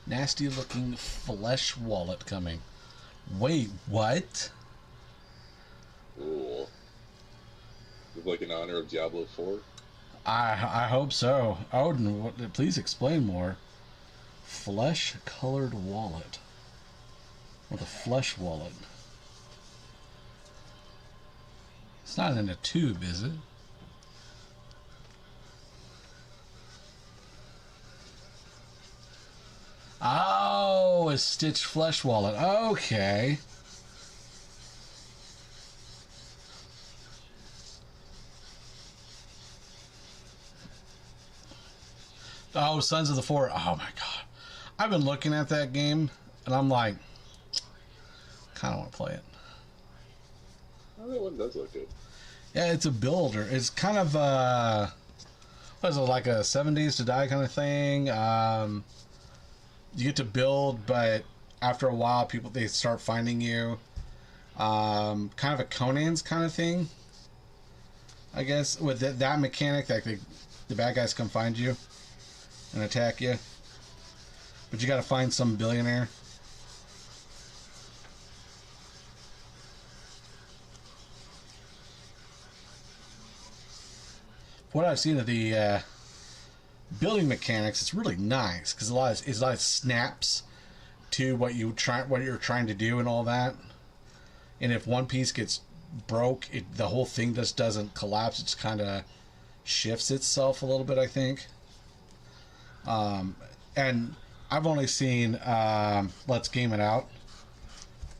Nasty looking flesh wallet coming. Wait, what? Cool. Look like in honor of Diablo 4. I hope so. Odin, please explain more. Flesh colored wallet. With a flesh wallet. It's not in a tube, is it? Oh, a stitched flesh wallet. Okay. Oh, Sons of the Forest. Oh my god. I've been looking at that game and I'm like, kind of want to play it. Oh, that one does look good. Yeah, it's a builder. It's kind of what is it, like a 7 Days to Die kind of thing? You get to build, but after a while, they start finding you. Kind of a Conan's kind of thing, I guess, with that mechanic, that the bad guys come find you and attack you, but you got to find some billionaire. What I've seen of the building mechanics, it's really nice because it's a lot of snaps to what you're trying to do and all that. And if one piece gets broke, the whole thing just doesn't collapse. It just kind of shifts itself a little bit, I think. And I've only seen Let's Game It Out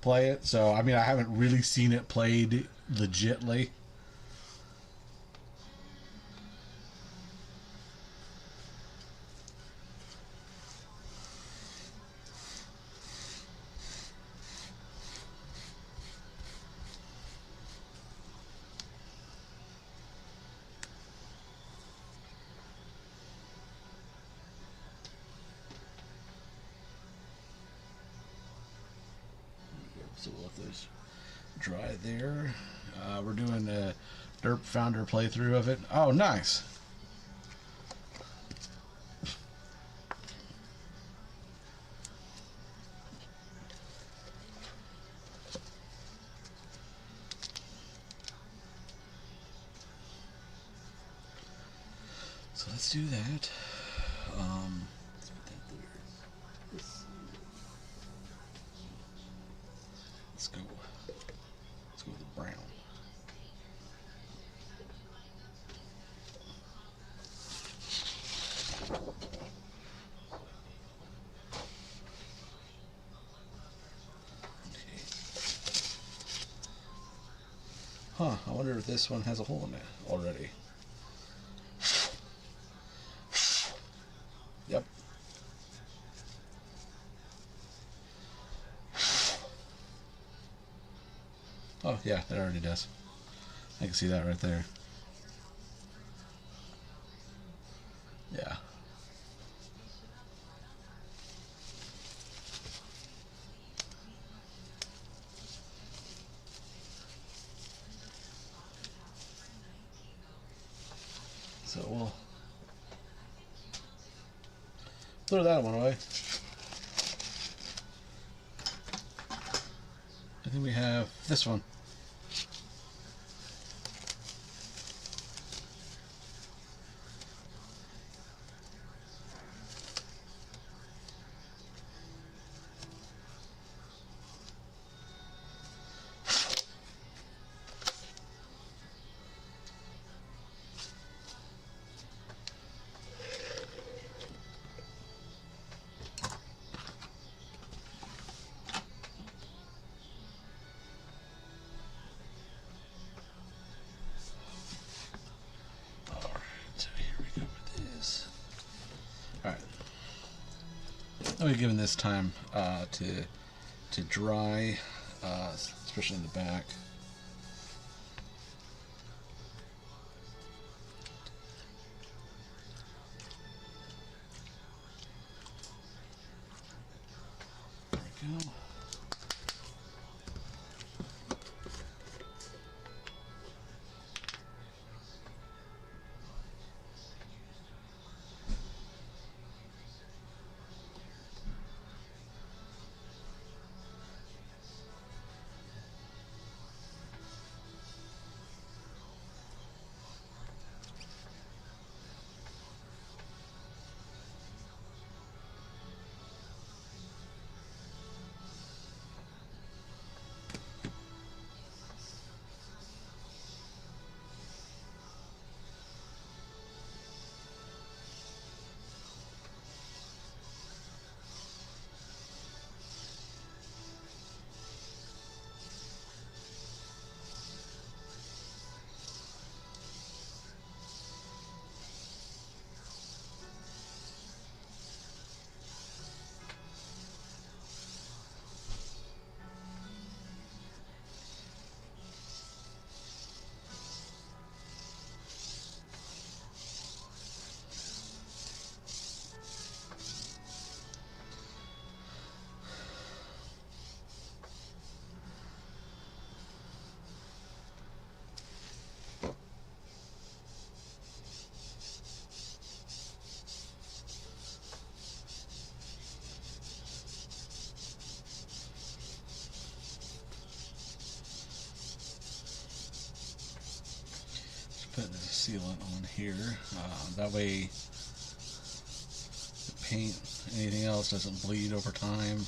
play it, so I mean I haven't really seen it played legitly. So we'll let those dry there. We're doing a Derp Founder playthrough of it. Oh, nice. So let's do that. Let's put that there. Let's go. Let's go with the brown. Huh, I wonder if this one has a hole in it already. Yep. Oh, yeah, it already does. I can see that right there. Yeah. So we'll throw that one away. I think we have this one. So here we go with this. Alright. I'll be giving this time to dry, especially in the back. There we go. Put the sealant on here. That way the paint, anything else doesn't bleed over time.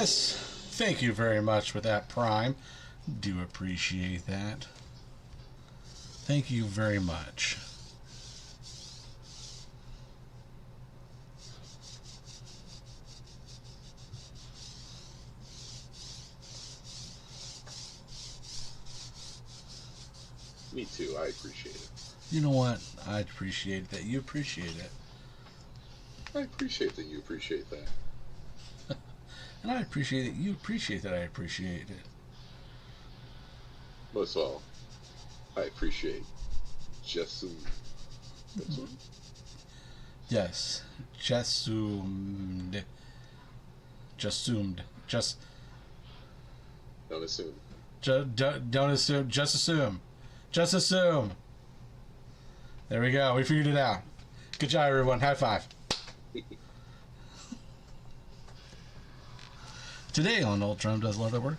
Yes, thank you very much with that, Prime. Do appreciate that. Thank you very much. Me too. I appreciate it. You know what? I appreciate that you appreciate it. I appreciate that you appreciate that. And I appreciate that you appreciate that I appreciate it. Most of all, I appreciate just Yes. Just assumed. Just don't assume. don't assume. Just assume. Just assume. There we go. We figured it out. Good job, everyone. High five. Today on Old Drum Does Leather Work.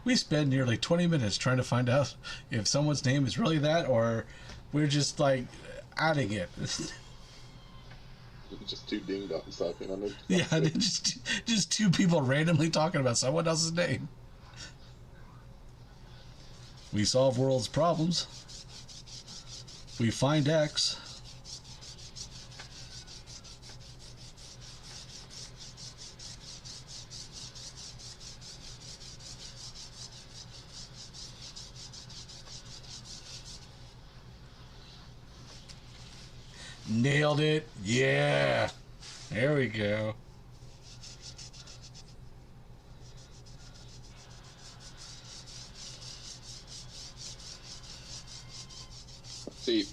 We spend nearly 20 minutes trying to find out if someone's name is really that, or we're just like adding it. Just two ding dongs talking on it. Yeah, just two people randomly talking about someone else's name. We solve world's problems. We find X. Nailed it. Yeah. There we go. See,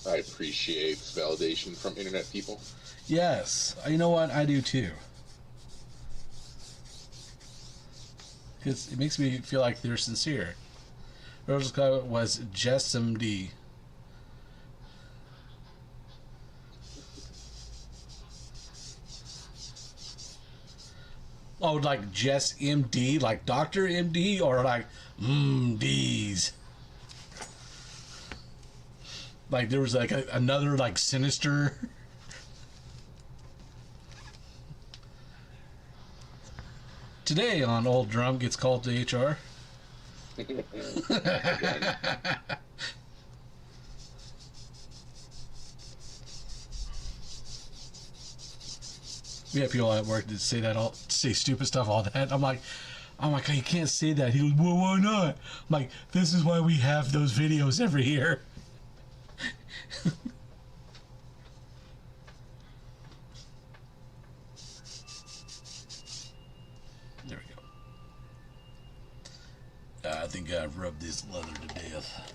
I appreciate validation from internet people. Yes. You know what? I do too. Because it makes me feel like they're sincere. Rose's comment was JessMD. Oh, like Jess MD, like Dr. MD, or like D's. Like there was like another like sinister. Today on Old Drum Gets Called to HR. We have people at work that say that say stupid stuff all that. I'm like, you can't say that. He goes, well, why not? I'm like, this is why we have those videos every year. There we go. I think I've rubbed this leather to death.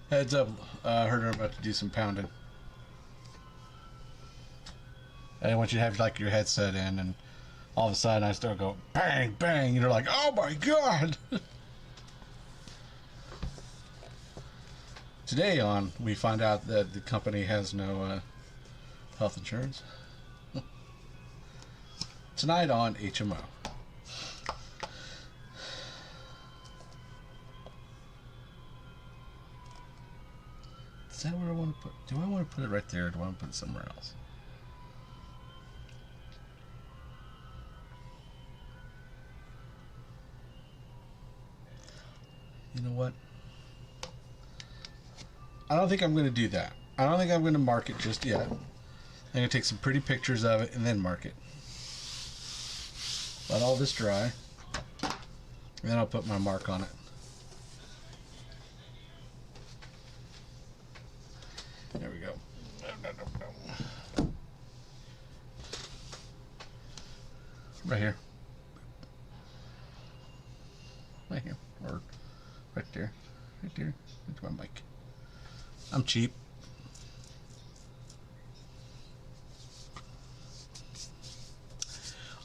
Heads up, I heard I'm about to do some pounding. I want you to have like your headset in, and all of a sudden I start going bang, bang, and you're like, oh my god! Today on, we find out that the company has no health insurance. Tonight on HMO. Is that where I want to put? Do I want to put it right there, or do I want to put it somewhere else? You know what? I don't think I'm going to do that. I don't think I'm going to mark it just yet. I'm going to take some pretty pictures of it and then mark it. Let all this dry. And then I'll put my mark on it. There we go. No. Right here. Right here. Or right there. Right there. That's my mic. I'm cheap.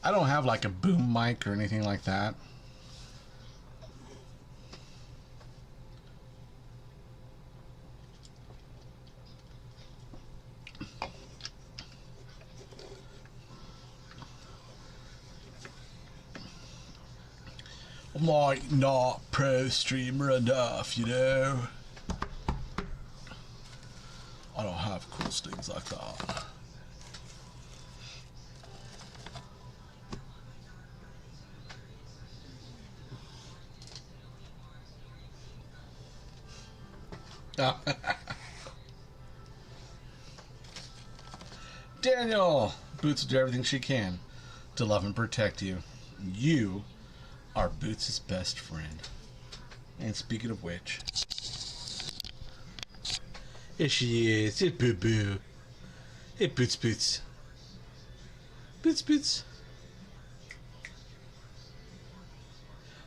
I don't have like a boom mic or anything like that. I'm like not pro streamer enough, you know. I don't have cool things like that. Daniel! Boots will do everything she can to love and protect you. You are Boots' best friend. And speaking of which... Here she is. It's Boo Boo. Hey, Boots Boots. Boots Boots.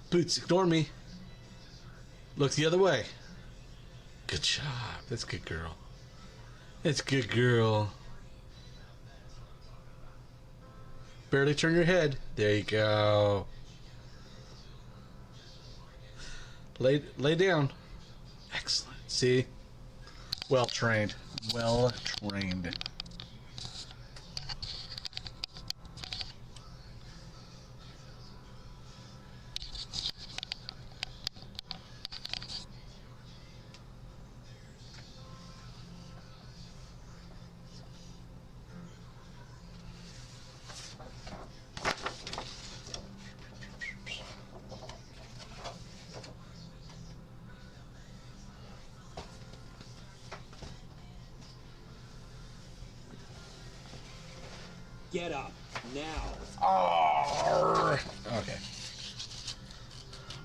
Boots, ignore me. Look the other way. Good job. That's a good girl. That's a good girl. Barely turn your head. There you go. Lay down. Excellent. See? Well trained. Well trained. Get up now. Oh, okay.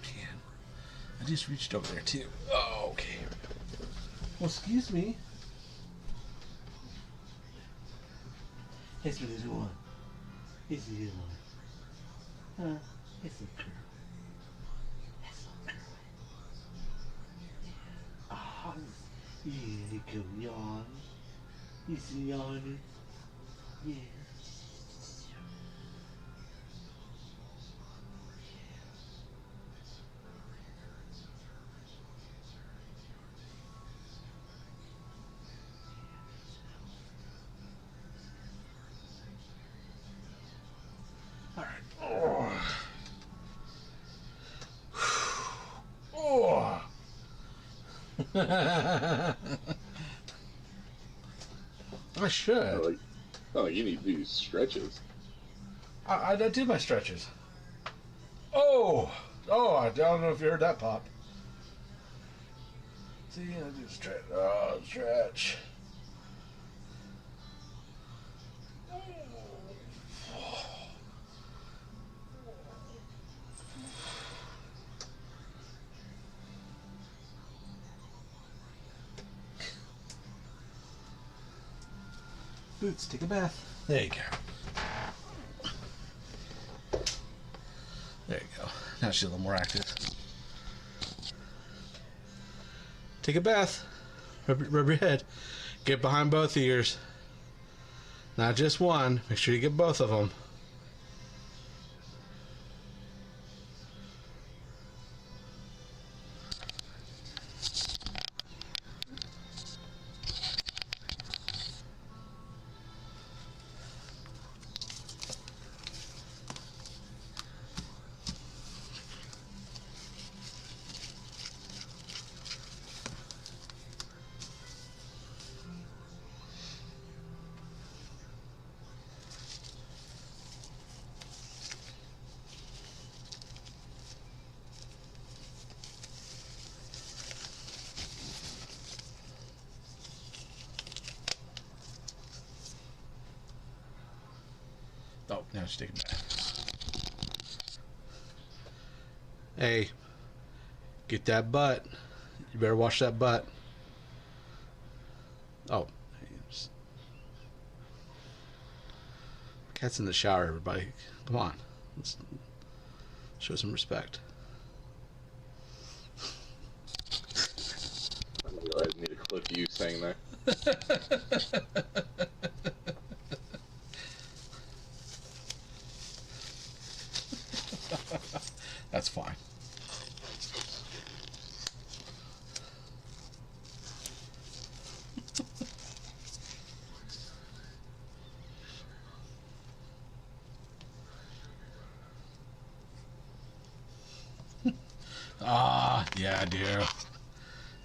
Man, I just reached over there too. Oh, okay. Well, excuse me. It's the little one. It's the little one. Huh? It's a girl. It's a girl. Ah, yeah, go yawn. You see yawning? Yeah. Oh. I should. Oh, you need these stretches. I do my stretches. Oh, I don't know if you heard that pop. See, I do stretch. Oh, stretch. Boots, take a bath. There you go. There you go. Now she's a little more active. Take a bath. Rub your head. Get behind both ears. Not just one. Make sure you get both of them. Oh, now she's taking a bath. Hey, get that butt. You better wash that butt. Oh, cat's in the shower, everybody. Come on, let's show some respect. I didn't realize I need to clip you saying that. That's fine. Yeah, I do.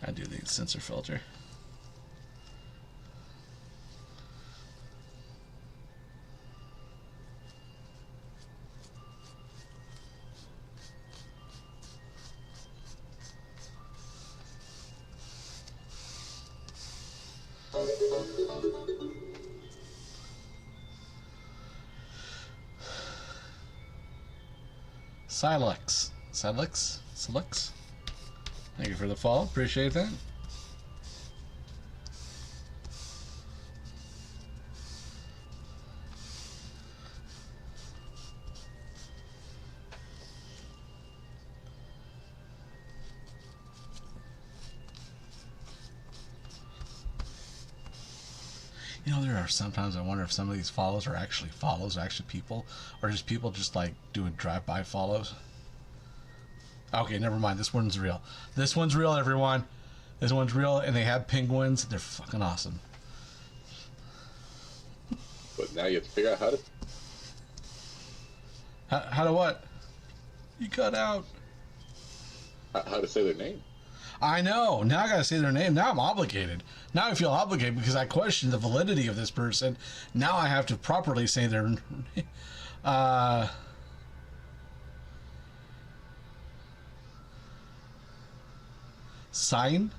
I do the sensor filter. Silex. Silex? Silex? Thank you for the follow. Appreciate that. You know, there are sometimes I wonder if some of these follows are actually people, or just people just like doing drive-by follows. Okay, never mind. This one's real. This one's real, everyone. This one's real, and they have penguins. They're fucking awesome. But now you have to figure out how to. How to what? You cut out. How to say their name. I know. Now I gotta say their name. Now I'm obligated. Now I feel obligated because I question the validity of this person. Now I have to properly say their name. Sign?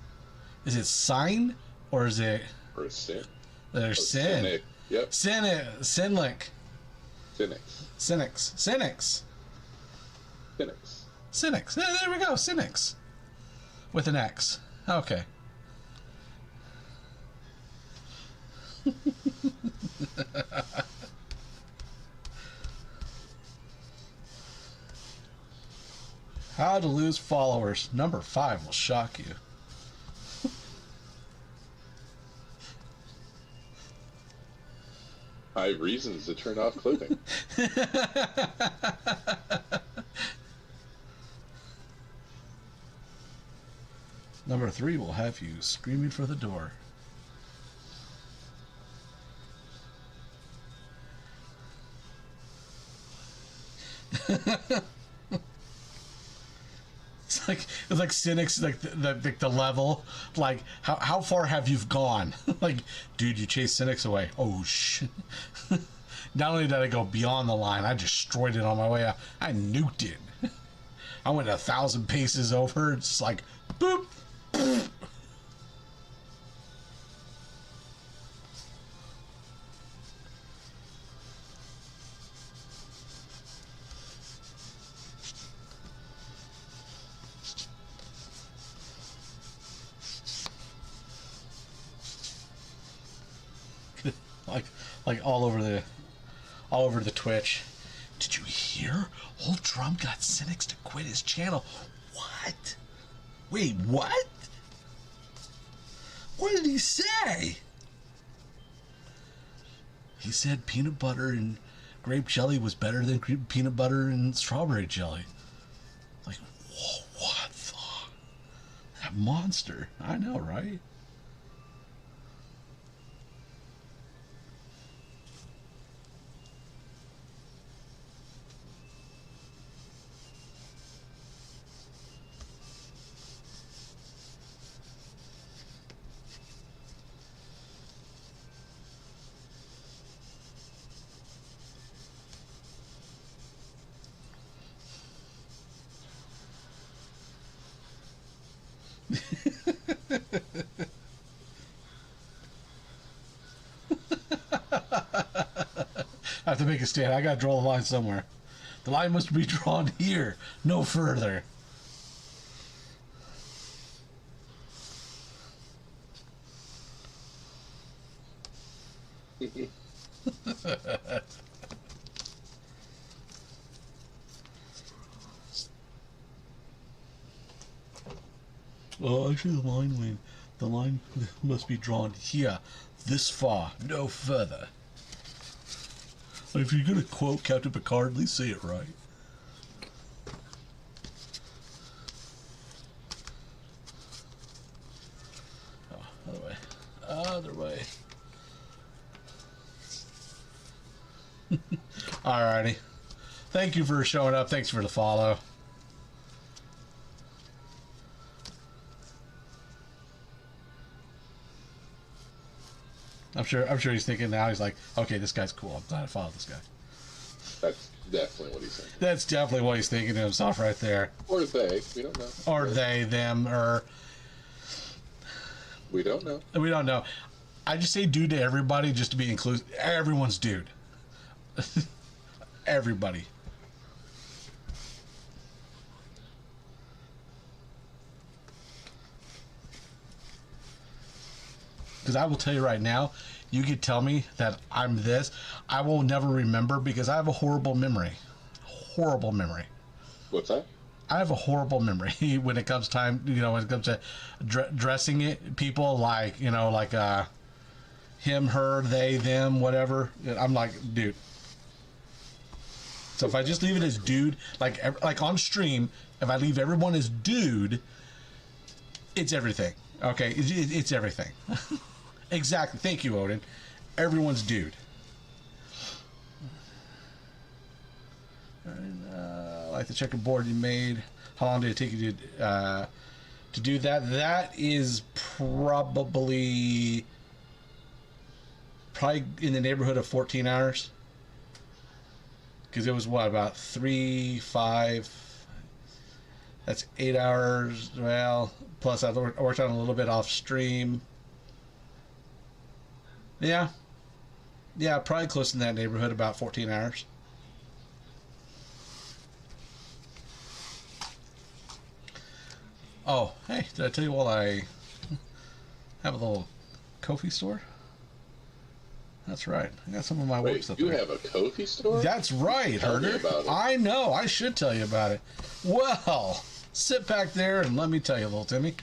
Is it sign or is it? Or sin. There's sin. Cynic. Yep. Sinlink. Cynics. Cynics. Cynics. Cynics. Cynics. There we go. Cynics. With an X. Okay. How to lose followers. Number 5 will shock you. 5 reasons to turn off clothing. Number 3 will have you screaming for the door. It's like cynics, like the level, like how far have you gone? Like, dude, you chased cynics away. Oh shit! Not only did I go beyond the line, I destroyed it on my way out. I nuked it. I went 1,000 paces over. It's just like boop. Boop. like all over the Twitch. Did you hear? Old Drum got cynics to quit his channel. What? Wait, what? What did he say? He said peanut butter and grape jelly was better than peanut butter and strawberry jelly. Like, whoa, what the? That monster. I know, right? I have to make a stand. I gotta draw the line somewhere. The line must be drawn here, no further. Well, actually, the line must be drawn here, this far, no further. If you're gonna quote Captain Picard, at least say it right. other way. Alrighty. Thank you for showing up. Thanks for the follow. I'm sure he's thinking now, he's like, okay, this guy's cool. I'm glad I followed this guy. That's definitely what he's thinking. That's definitely what he's thinking to himself right there. Or they. We don't know. Or they, them, or... We don't know. We don't know. I just say dude to everybody just to be inclusive. Everyone's dude. Everybody. Because I will tell you right now, you could tell me that I'm this, I will never remember because I have a horrible memory. Horrible memory. What's that? I have a horrible memory when it comes time, when it comes to dressing it. People like, him, her, they, them, whatever. I'm like, dude. So if I just leave it as dude, like on stream, if I leave everyone as dude, it's everything. Okay, it's everything. Exactly. Thank you, Odin. Everyone's dude. I like the checkerboard you made. How long did it take you to do that? That is probably in the neighborhood of 14 hours. Because it was about 3-5. That's 8 hours. Well, plus I worked on a little bit off stream. Yeah, probably close in that neighborhood, about 14 hours. Oh, hey, did I tell you I have a little Ko-fi store? That's right. I got some of my works up there. You have a Ko-fi store? That's right, Herder. I know. I should tell you about it. Well, sit back there and let me tell you, little Timmy.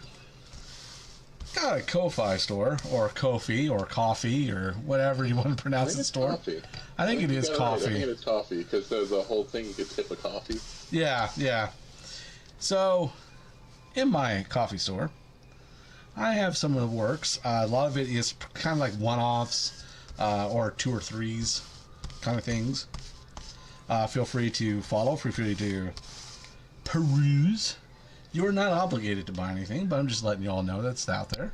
Got a Ko-fi store, or Ko-fi, or coffee, or whatever you want to pronounce the store. Coffee. I think it is coffee. I think it's coffee, because there's a whole thing you could tip a coffee. Yeah. So, in my coffee store, I have some of the works. A lot of it is kind of like one-offs, or 2 or 3s kind of things. Feel free to follow, feel free to peruse. You're not obligated to buy anything, but I'm just letting you all know that's out there.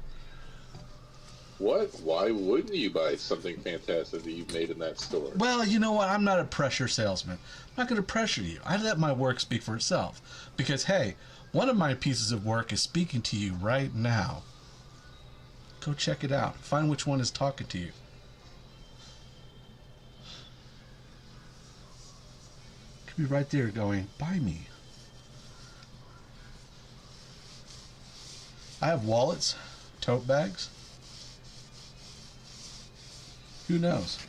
What? Why wouldn't you buy something fantastic that you've made in that store? Well, you know what? I'm not a pressure salesman. I'm not going to pressure you. I let my work speak for itself. Because, hey, one of my pieces of work is speaking to you right now. Go check it out. Find which one is talking to you. Could be right there going, buy me. I have wallets, tote bags. Who knows?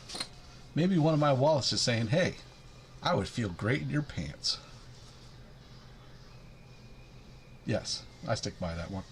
Maybe one of my wallets is saying, hey, I would feel great in your pants. Yes, I stick by that one.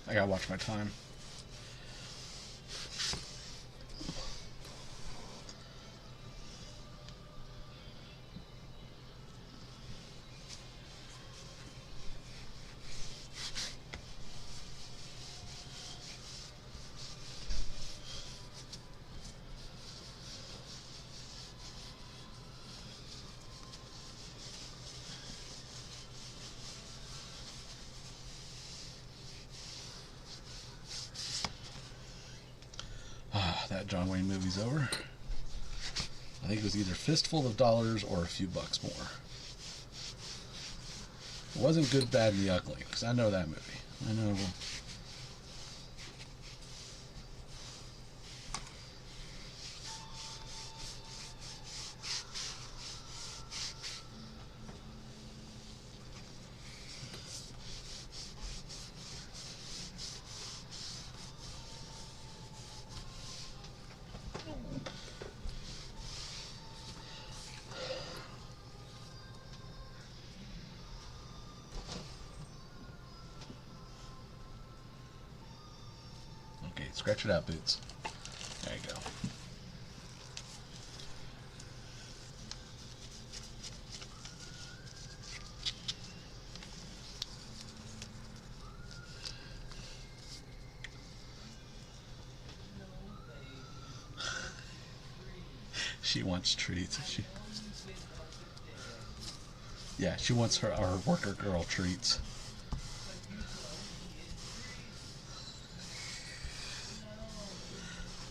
I gotta watch my time. That John Wayne movie's over. I think it was either Fistful of Dollars or A Few Bucks More. It wasn't Good, Bad, and the Ugly, because I know that movie. I know. Scratch it out, Boots. There you go. She wants treats. Yeah, she wants her worker girl treats.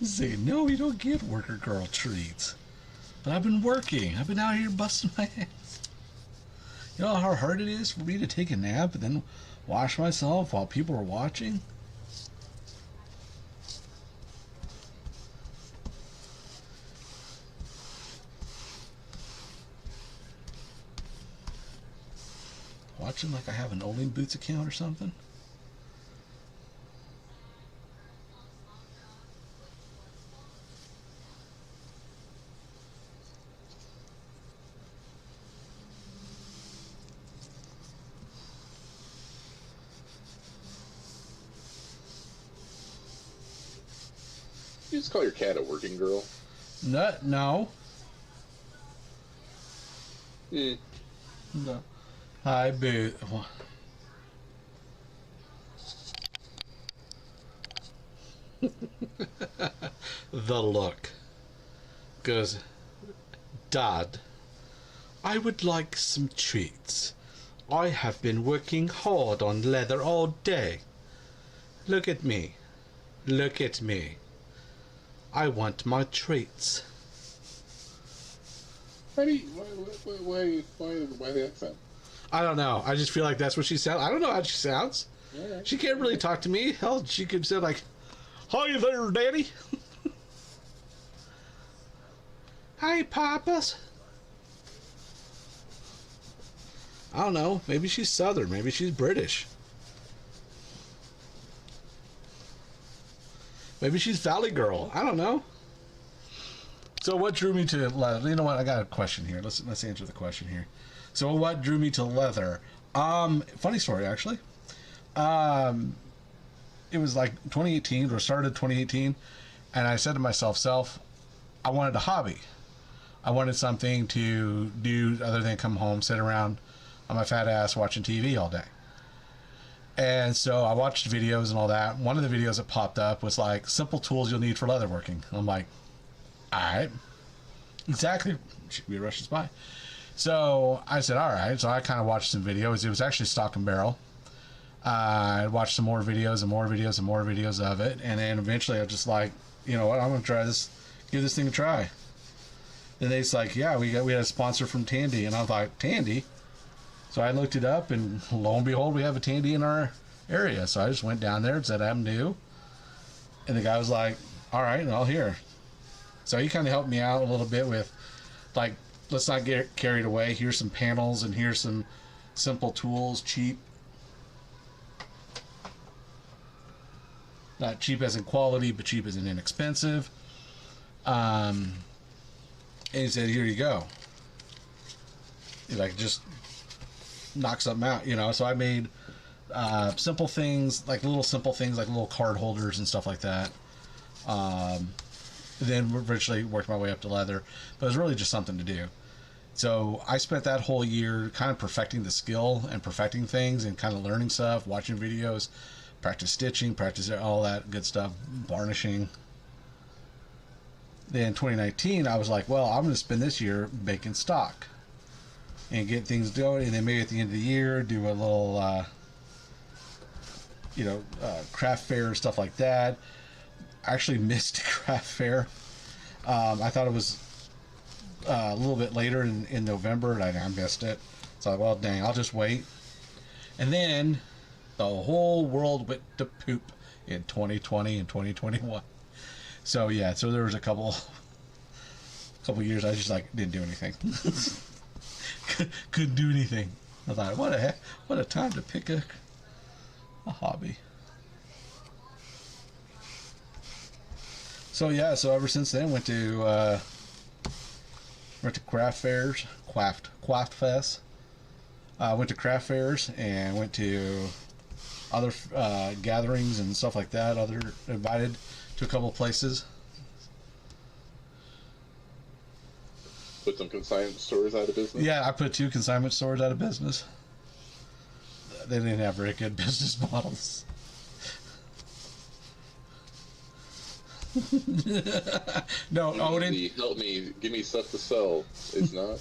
Say, no, you don't get worker girl treats. But I've been working. I've been out here busting my ass. You know how hard it is for me to take a nap and then wash myself while people are watching? Watching like I have an Olin Boots account or something? You just call your cat a working girl? No. Hmm. No. Hi, Boo. The look goes, Dad, I would like some treats. I have been working hard on leather all day. Look at me. Look at me. I want my treats. Why the accent? I don't know. I just feel like that's what she sounds. I don't know how she sounds. Yeah. She can't really talk to me. Hell, she could say like, "Hi there, Daddy." Hi, Papas. I don't know. Maybe she's Southern. Maybe she's British. Maybe she's Valley Girl. I don't know. So what drew me to leather? You know what? I got a question here. Let's answer the question here. So what drew me to leather? Funny story actually. It was like 2018 or started 2018, and I said to myself, I wanted a hobby. I wanted something to do other than come home, sit around on my fat ass watching TV all day. And so I watched videos and all that. One of the videos that popped up was like simple tools you'll need for leatherworking. I'm like, all right, exactly. Should be a Russian spy. So I said, all right. So I kind of watched some videos. It was actually stock and barrel. I watched some more videos and more videos and more videos of it. And then eventually I was just like, you know what? I'm going to try this, give this thing a try. And they's like, yeah, we had a sponsor from Tandy. And I was like, Tandy? So I looked it up, and lo and behold, we have a Tandy in our area. So I just went down there and said, I'm new. And the guy was like, all right, I'll hear. So he kind of helped me out a little bit with, like, let's not get carried away. Here's some panels, and here's some simple tools, cheap. Not cheap as in quality, but cheap as in inexpensive. And he said, here you go. If I could just knock something out, you know. So I made simple things, like little simple things, like little card holders and stuff like that. Then eventually worked my way up to leather, but it was really just something to do. So I spent that whole year kind of perfecting the skill and perfecting things and kind of learning stuff, watching videos, practice stitching, practice all that good stuff, varnishing. Then 2019, I was like, well, I'm going to spend this year making stock and get things going, and then maybe at the end of the year do a little craft fair and stuff like that. I actually missed a craft fair. I thought it was a little bit later in November, and I missed it. So I thought, well, dang, I'll just wait. And then the whole world went to poop in 2020 and 2021. So yeah, so there was a couple years I just like didn't do anything. Couldn't do anything. I thought, what a time to pick a hobby. So yeah, so ever since then went to craft fairs, Quaft Fest. Went to craft fairs and went to other gatherings and stuff like that. Other invited to a couple of places. Put some consignment stores out of business. Yeah, I put 2 consignment stores out of business. They didn't have very good business models. No, Odin. The help me, give me stuff to sell is not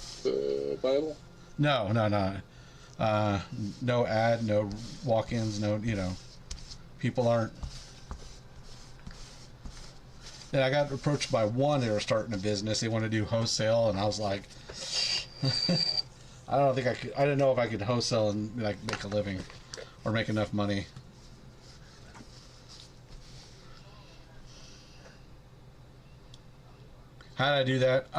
Bible. No. No ad, no walk-ins, no, people aren't. Then I got approached by one. They were starting a business. They wanted to do wholesale, and I was like, I don't think I could. I didn't know if I could wholesale and like make a living or make enough money. How did I do that?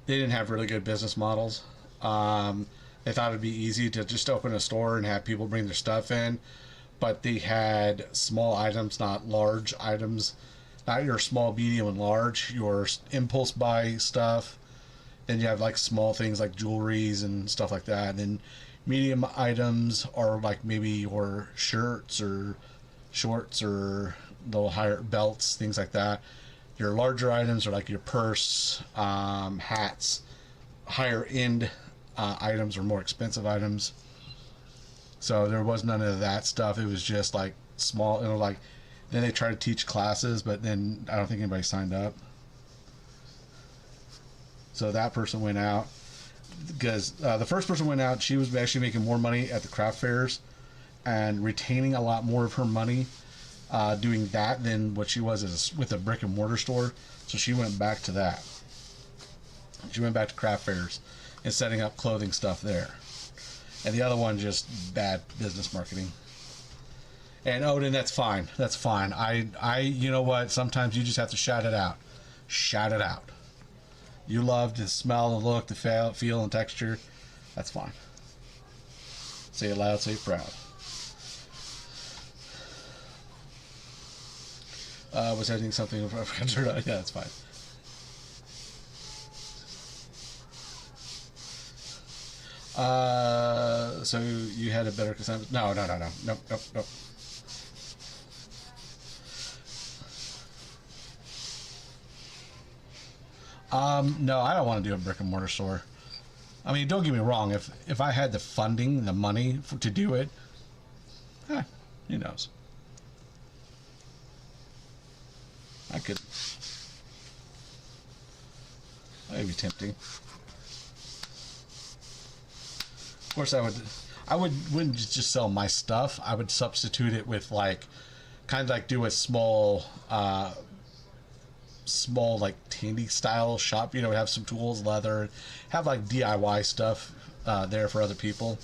They didn't have really good business models. They thought it'd be easy to just open a store and have people bring their stuff in, but they had small items, not large items, not your small, medium, and large, your impulse buy stuff. Then you have like small things like jewelries and stuff like that. And then medium items are like maybe your shirts or shorts or little higher belts, things like that. Your larger items are like your purse, hats, higher end items or more expensive items. So there was none of that stuff. It was just like small, like then they tried to teach classes, but then I don't think anybody signed up. So that person went out because the first person went out. She was actually making more money at the craft fairs and retaining a lot more of her money doing that than what she was with a brick and mortar store. So she went back to that. She went back to craft fairs and setting up clothing stuff there. And the other one, just bad business marketing. And Odin, that's fine. That's fine. You know what? Sometimes you just have to shout it out. Shout it out. You love the smell, the look, the feel, and texture. That's fine. Say it loud, say it proud. Was editing something? Yeah, that's fine. So you had a better consignment? No. Nope. No, I don't want to do a brick and mortar store. I mean, don't get me wrong. If I had the funding, the money to do it, who knows? I could. That'd be tempting. Of course, I wouldn't just sell my stuff. I would substitute it with kind of like do a small like tandy style shop. Have some tools, leather, have like DIY stuff there for other people.